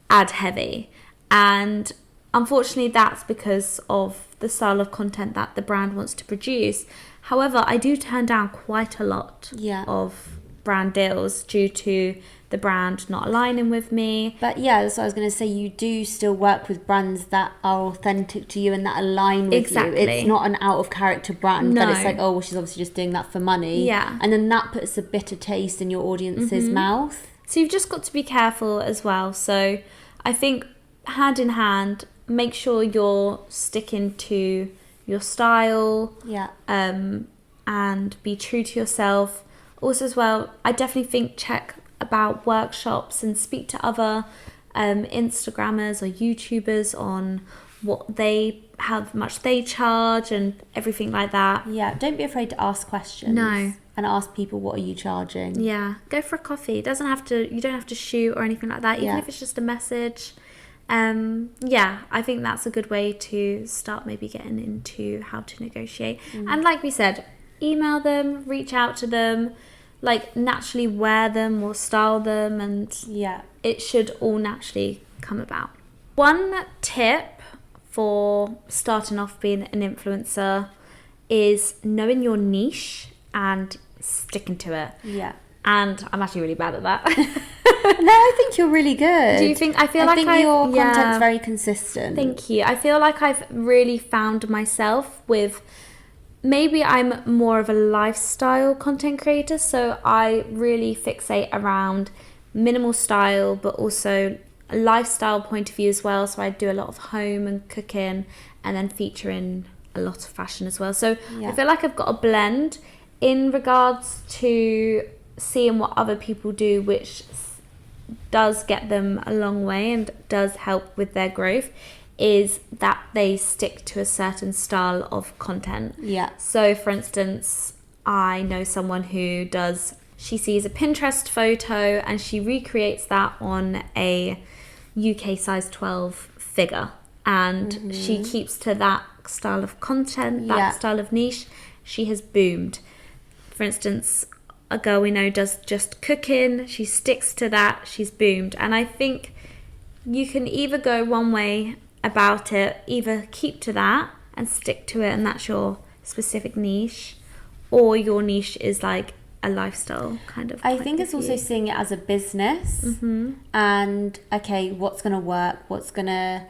S1: ad heavy. And unfortunately, that's because of the style of content that the brand wants to produce. However, I do turn down quite a lot of brand deals due to the brand not aligning with me.
S2: But yeah, that's what I was going to say. You do still work with brands that are authentic to you and that align with you. It's not an out of character brand that it's like, oh, well, she's obviously just doing that for money. And then that puts a bitter taste in your audience's mouth.
S1: So you've just got to be careful as well. So I think hand in hand, make sure you're sticking to your style and be true to yourself. Also as well, I definitely think check about workshops and speak to other Instagrammers or YouTubers on how much they charge and everything like that.
S2: Yeah, don't be afraid to ask questions.
S1: No.
S2: And ask people, what are you charging?
S1: Yeah, go for a coffee. You don't have to shoot or anything like that, even if it's just a message. Yeah, I think that's a good way to start maybe getting into how to negotiate. And like we said, email them, reach out to them, like naturally wear them or style them, and it should all naturally come about. One tip for starting off being an influencer is knowing your niche and sticking to it.
S2: Yeah.
S1: And I'm actually really bad at that.
S2: No, I think you're really good.
S1: Do you think? I think
S2: your content's very consistent.
S1: Thank you. I feel like I've really found myself with, maybe I'm more of a lifestyle content creator, so I really fixate around minimal style, but also a lifestyle point of view as well. So I do a lot of home and cooking, and then featuring a lot of fashion as well. So I feel like I've got a blend in regards to seeing what other people do, which does get them a long way and does help with their growth, is that they stick to a certain style of content.
S2: Yeah.
S1: So for instance, I know someone who she sees a Pinterest photo and she recreates that on a UK size 12 figure, and she keeps to that style of content, that style of niche. She has boomed. For instance, a girl we know does just cooking, she sticks to that, she's boomed. And I think you can either go one way about it, either keep to that and stick to it, and that's your specific niche, or your niche is like a lifestyle kind of.
S2: I think it's also seeing it as a business, and okay, what's going to work, what's going to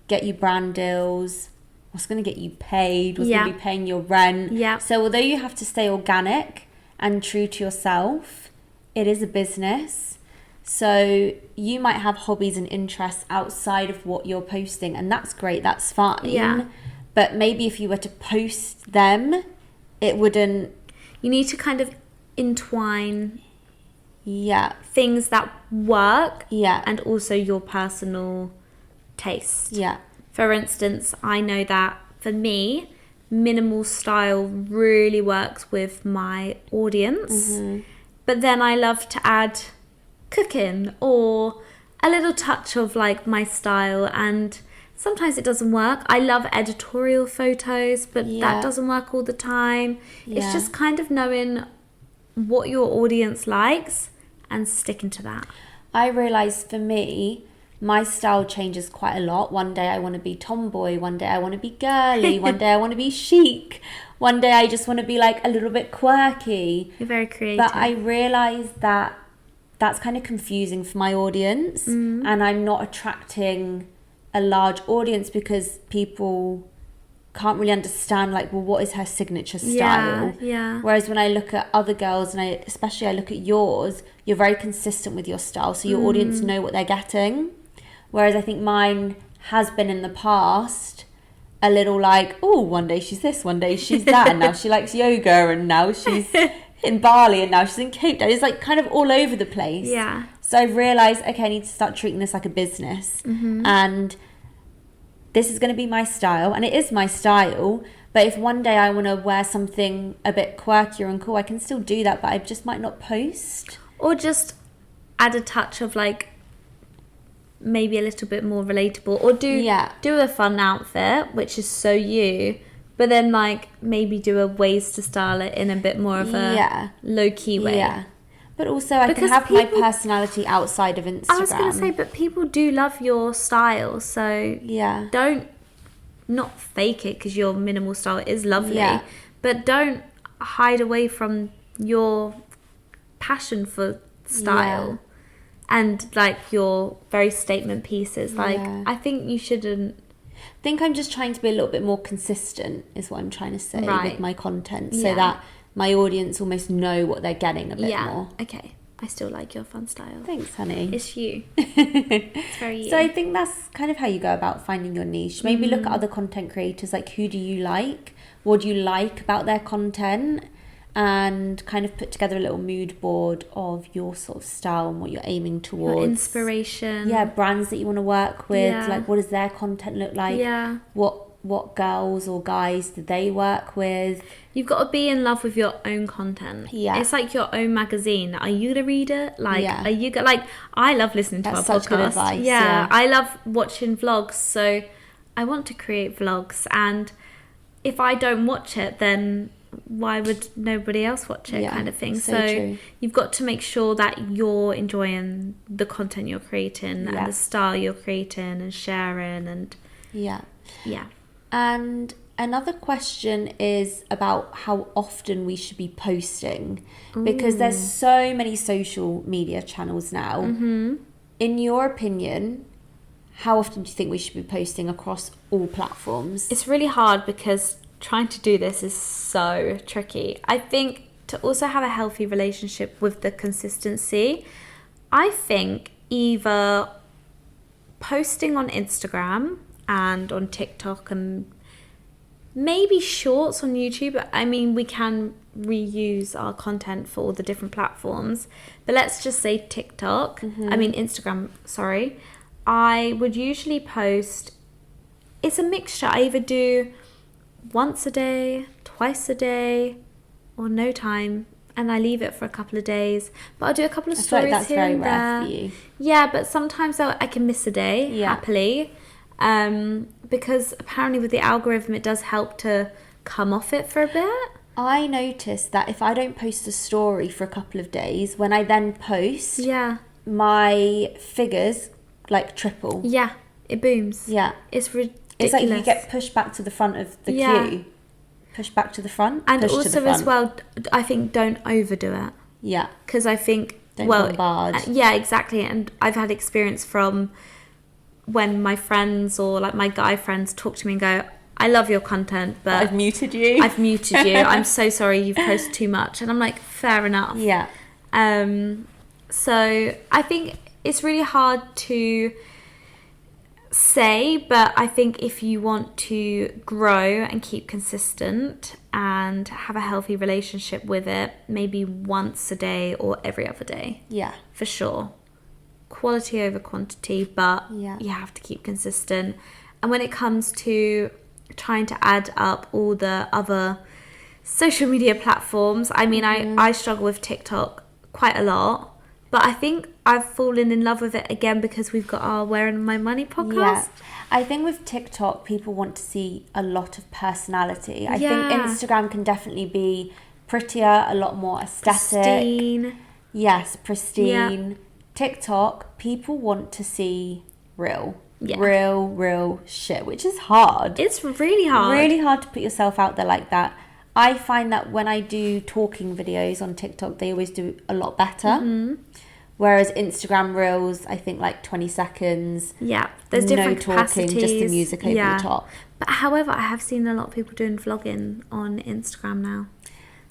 S2: get you brand deals, what's going to get you paid, what's going to be paying your rent. So although you have to stay organic and true to yourself, it is a business. So you might have hobbies and interests outside of what you're posting, and that's great, that's fine. But maybe if you were to post them, it wouldn't.
S1: You need to kind of entwine things that work and also your personal taste. For instance, I know that for me, minimal style really works with my audience, but then I love to add cooking or a little touch of like my style, and sometimes it doesn't work. I love editorial photos, but that doesn't work all the time. It's just kind of knowing what your audience likes and sticking to that.
S2: I realised for me, my style changes quite a lot. One day I want to be tomboy, one day I want to be girly, one day I want to be chic, one day I just want to be like a little bit quirky.
S1: You're very creative.
S2: But I realised that that's kind of confusing for my audience, and I'm not attracting a large audience because people can't really understand, like, well, what is her signature style? Whereas when I look at other girls, and especially I look at yours, you're very consistent with your style, so your audience know what they're getting. Whereas I think mine has been in the past a little like, oh, one day she's this, one day she's that, and now she likes yoga, and now she's in Bali, and now she's in Cape Town. It's like kind of all over the place. So I realised, okay, I need to start treating this like a business, and this is going to be my style, and it is my style. But if one day I want to wear something a bit quirkier and cool, I can still do that, but I just might not post.
S1: Or just add a touch of like maybe a little bit more relatable, or do a fun outfit, which is so you, but then like maybe do a ways to style it in a bit more of a low-key way.
S2: But also I can have my personality outside of Instagram.
S1: I was going to say, but people do love your style, so don't not fake it, because your minimal style is lovely, but don't hide away from your passion for style and like your very statement pieces. Like I think you shouldn't.
S2: I think I'm just trying to be a little bit more consistent is what I'm trying to say with my content, so that my audience almost know what they're getting a bit more.
S1: Okay, I still like your fun style.
S2: Thanks, honey.
S1: It's you. It's very you.
S2: So I think that's kind of how you go about finding your niche. Maybe look at other content creators, like who do you like? What do you like about their content? And kind of put together a little mood board of your sort of style and what you're aiming towards.
S1: Your inspiration.
S2: Brands that you want to work with. Like, what does their content look like? What what girls or guys do they work with.
S1: You've got to be in love with your own content.
S2: Yeah.
S1: It's like your own magazine. Are you going to read it? Like,
S2: Yeah.
S1: are you like, I love listening to
S2: That's
S1: our podcast.
S2: such good advice,
S1: Yeah,
S2: yeah.
S1: I love watching vlogs. So I want to create vlogs. And if I don't watch it, then why would nobody else watch it,
S2: Yeah,
S1: kind of thing.
S2: so true.
S1: You've got to make sure that you're enjoying the content you're creating
S2: Yeah.
S1: and the style you're creating and sharing and
S2: Yeah.
S1: yeah.
S2: And another question is about how often we should be posting, because there's so many social media channels now.
S1: Mm-hmm.
S2: In your opinion, how often do you think we should be posting across all platforms?
S1: It's really hard because trying to do this is so tricky. I think to also have a healthy relationship with the consistency, I think either posting on Instagram and on TikTok and maybe shorts on YouTube. I mean, we can reuse our content for all the different platforms, but let's just say TikTok. I mean, Instagram, sorry. I would usually post, it's a mixture. I either do once a day, twice a day, or no time, and I leave it for a couple of days. But I'll do a couple of
S2: I feel like
S1: stories
S2: that's
S1: here
S2: very
S1: and
S2: rare
S1: there.
S2: for you.
S1: Yeah, but sometimes I can miss a day
S2: Yeah.
S1: happily, because apparently with the algorithm it does help to come off it for a bit.
S2: I noticed that if I don't post a story for a couple of days, when I then post,
S1: Yeah,
S2: my figures like triple.
S1: yeah, it booms.
S2: Yeah.
S1: It's ridiculous.
S2: It's like you get pushed back to the front of the
S1: Yeah.
S2: queue. Push back to the front.
S1: and
S2: push to the
S1: also
S2: front.
S1: as well, I think don't overdo it.
S2: Yeah.
S1: Because I think,
S2: Don't
S1: well,
S2: bombard.
S1: yeah, exactly. And I've had experience from when my friends or like my guy friends talk to me and go, I love your content, but
S2: I've muted you.
S1: I've muted you. I'm so sorry, you've posted too much. And I'm like, fair enough.
S2: Yeah.
S1: So I think it's really hard to say, but I think if you want to grow and keep consistent and have a healthy relationship with it, maybe once a day or every other day,
S2: Yeah.
S1: for sure. Quality over quantity, but
S2: Yeah.
S1: you have to keep consistent. And when it comes to trying to add up all the other social media platforms, I mean, I struggle with TikTok quite a lot, but I think I've fallen in love with it again because we've got our Wearing My Money podcast.
S2: Yeah. I think with TikTok, people want to see a lot of personality. I think
S1: Yeah.
S2: Instagram can definitely be prettier, a lot more aesthetic.
S1: Pristine.
S2: Yes, pristine. TikTok, people want to see real.
S1: Yeah.
S2: Real shit, which is hard.
S1: It's really hard.
S2: Really hard to put yourself out there like that. I find that when I do talking videos on TikTok, they always do a lot better.
S1: Mm-hmm.
S2: Whereas Instagram Reels, I think like 20 seconds.
S1: Yeah, there's
S2: No
S1: different
S2: talking,
S1: capacities.
S2: just the music over the top.
S1: But however, I have seen a lot of people doing vlogging on Instagram now.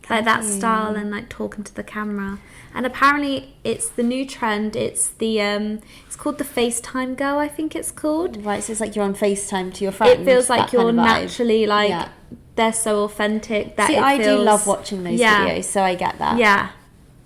S1: Like that style and like talking to the camera. And apparently it's the new trend. It's the it's called the FaceTime girl, I think it's called.
S2: Right, so it's like you're on FaceTime to your friend.
S1: It feels like
S2: that
S1: you're
S2: kind of vibe.
S1: naturally like
S2: Yeah.
S1: they're so authentic that
S2: See,
S1: it
S2: I
S1: feels,
S2: do love watching those videos, so I get that.
S1: Yeah.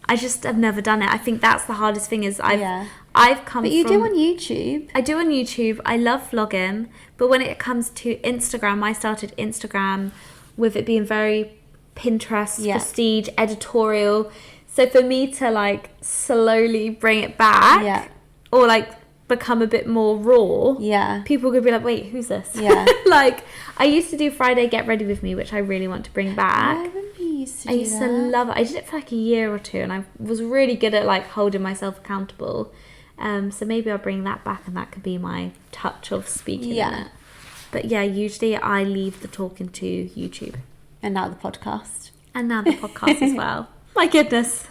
S1: I just have never done it. I think that's the hardest thing is I've come
S2: But you
S1: from,
S2: do on YouTube.
S1: I do on YouTube. I love vlogging, but when it comes to Instagram, I started Instagram with it being very Pinterest, prestige, editorial. So for me to like slowly bring it back or like become a bit more raw, people could be like, wait, who's this?
S2: Yeah.
S1: Like I used to do Friday Get Ready With Me, which I really want to bring back.
S2: I remember you used to do
S1: I used to love it. I did it for like a year or two and I was really good at like holding myself accountable. So maybe I'll bring that back and that could be my touch of speaking in it. But yeah, usually I leave the talking to YouTube.
S2: And now the podcast.
S1: And now the podcast as well. My goodness.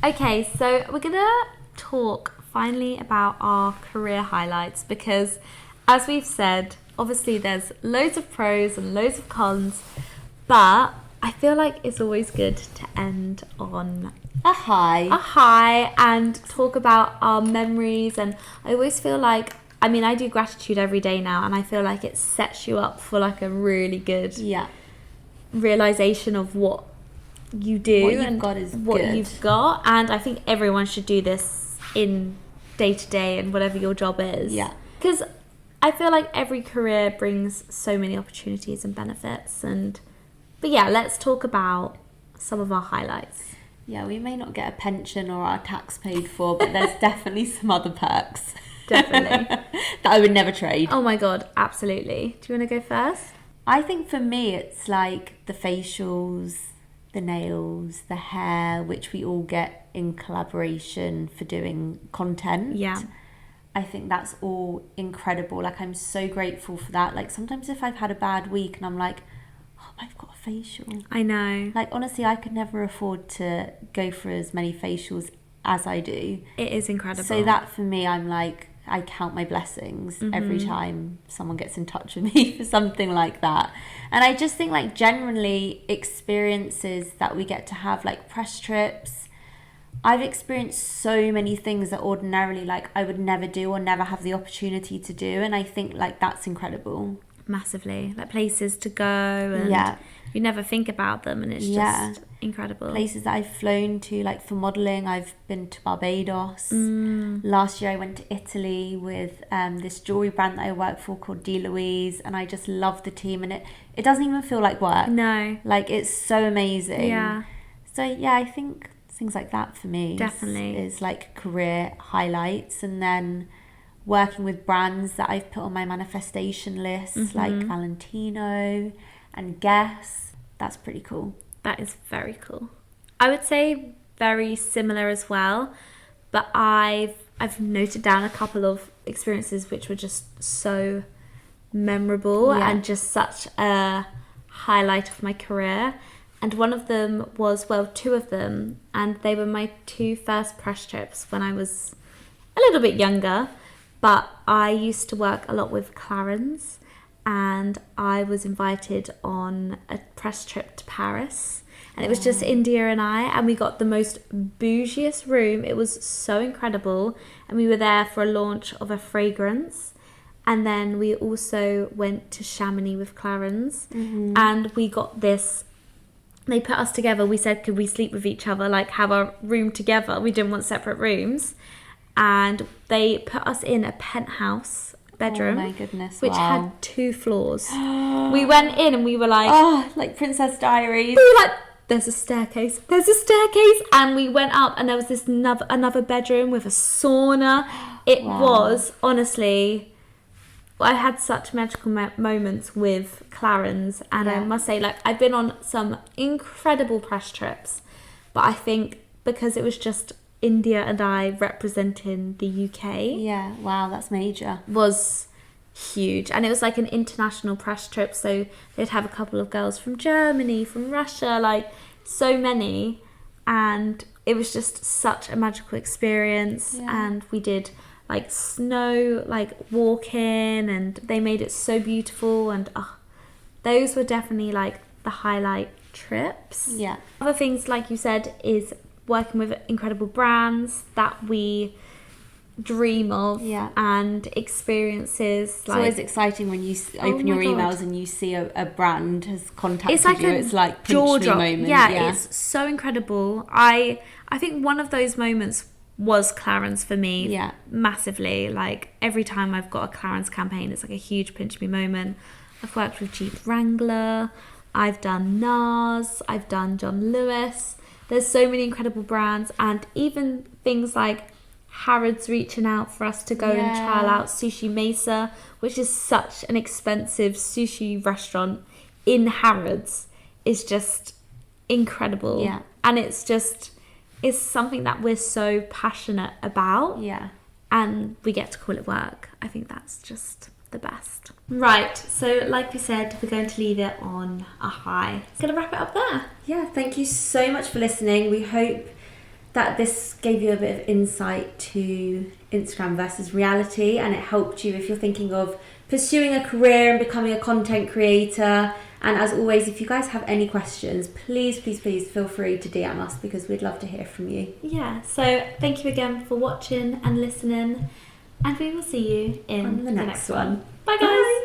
S1: Okay, so we're going to talk finally about our career highlights because as we've said, obviously there's loads of pros and loads of cons, but I feel like it's always good to end on
S2: a high
S1: and talk about our memories. And I always feel like, I mean, I do gratitude every day now and I feel like it sets you up for like a really good realization of what you do
S2: what you've
S1: and
S2: got is
S1: what
S2: good.
S1: you've got. And I think everyone should do this in day to day and whatever your job is.
S2: Yeah.
S1: Because I feel like every career brings so many opportunities and benefits. But yeah, let's talk about some of our highlights.
S2: Yeah, we may not get a pension or our tax paid for, but there's definitely some other perks.
S1: Definitely.
S2: That I would never trade.
S1: Oh my God, absolutely. Do you want to go first?
S2: I think for me, it's like the facials, the nails, the hair, which we all get in collaboration for doing content.
S1: Yeah.
S2: I think that's all incredible. Like, I'm so grateful for that. Like, sometimes if I've had a bad week and I'm like, oh, I've got a facial.
S1: I know.
S2: Like, honestly, I could never afford to go for as many facials as I do.
S1: It is incredible.
S2: So that for me, I'm like, I count my blessings every
S1: Mm-hmm.
S2: time someone gets in touch with me for something like that. And I just think, like, generally experiences that we get to have, like press trips, I've experienced so many things that ordinarily, like, I would never do or never have the opportunity to do. And I think, like, that's incredible.
S1: Massively. Like places to go and you never think about them, and it's just incredible.
S2: Places that I've flown to, like, for modelling, I've been to Barbados. Last year I went to Italy with this jewellery brand that I work for called D. Louise, and I just love the team, and it doesn't even feel like work.
S1: No.
S2: Like, it's so amazing.
S1: Yeah.
S2: So yeah, I think things like that for me
S1: Definitely
S2: is like career highlights. And then working with brands that I've put on my manifestation list, like Valentino and Guess. That's pretty cool.
S1: That is very cool. I would say very similar as well, but I've noted down a couple of experiences which were just so memorable and just such a highlight of my career. And one of them was, well, two of them, and they were my two first press trips when I was a little bit younger. But I used to work a lot with Clarins, and I was invited on a press trip to Paris, and it was just India and I, and we got the most bougiest room. It was so incredible, and we were there for a launch of a fragrance, and then we also went to Chamonix with Clarins, and we got this. They put us together. We said, could we sleep with each other, like have our room together? We didn't want separate rooms. And they put us in a penthouse bedroom.
S2: Oh my goodness,
S1: which had 2 floors. We went in and we were like...
S2: Oh, like Princess Diaries.
S1: We were like, there's a staircase. And we went up and there was this another bedroom with a sauna. It was, honestly... I had such magical moments with Clarins. And I must say, like, I've been on some incredible press trips. But I think because it was just... India and I representing the UK.
S2: Yeah, wow, that's major.
S1: Was huge. And it was like an international press trip, so they'd have a couple of girls from Germany, from Russia, like so many. And it was just such a magical experience. And we did like snow, like walking, and they made it so beautiful. And those were definitely like the highlight trips.
S2: Yeah.
S1: Other things, like you said, is working with incredible brands that we dream of and experiences.
S2: It's always exciting when you open your emails and you see a brand has contacted
S1: it's like
S2: you. It's like pinch me moment.
S1: Yeah, it's so incredible. I think one of those moments was Clarins for me.
S2: Yeah.
S1: Massively. Like every time I've got a Clarins campaign, it's like a huge pinch me moment. I've worked with Jeep Wrangler, I've done NARS, I've done John Lewis. There's so many incredible brands, and even things like Harrods reaching out for us to go and trial out Sushi Mesa, which is such an expensive sushi restaurant in Harrods, is just incredible.
S2: Yeah.
S1: And it's something that we're so passionate about.
S2: Yeah.
S1: And we get to call it work. I think that's just the best. Right, so like we said, we're going to leave it on a high. It's going to wrap it up there.
S2: Yeah, thank you so much for listening. We hope that this gave you a bit of insight to Instagram versus reality, and it helped you if you're thinking of pursuing a career and becoming a content creator. And as always, if you guys have any questions, please feel free to DM us, because we'd love to hear from you.
S1: Yeah, so thank you again for watching and listening, and we will see you in
S2: the next one.
S1: Bye guys.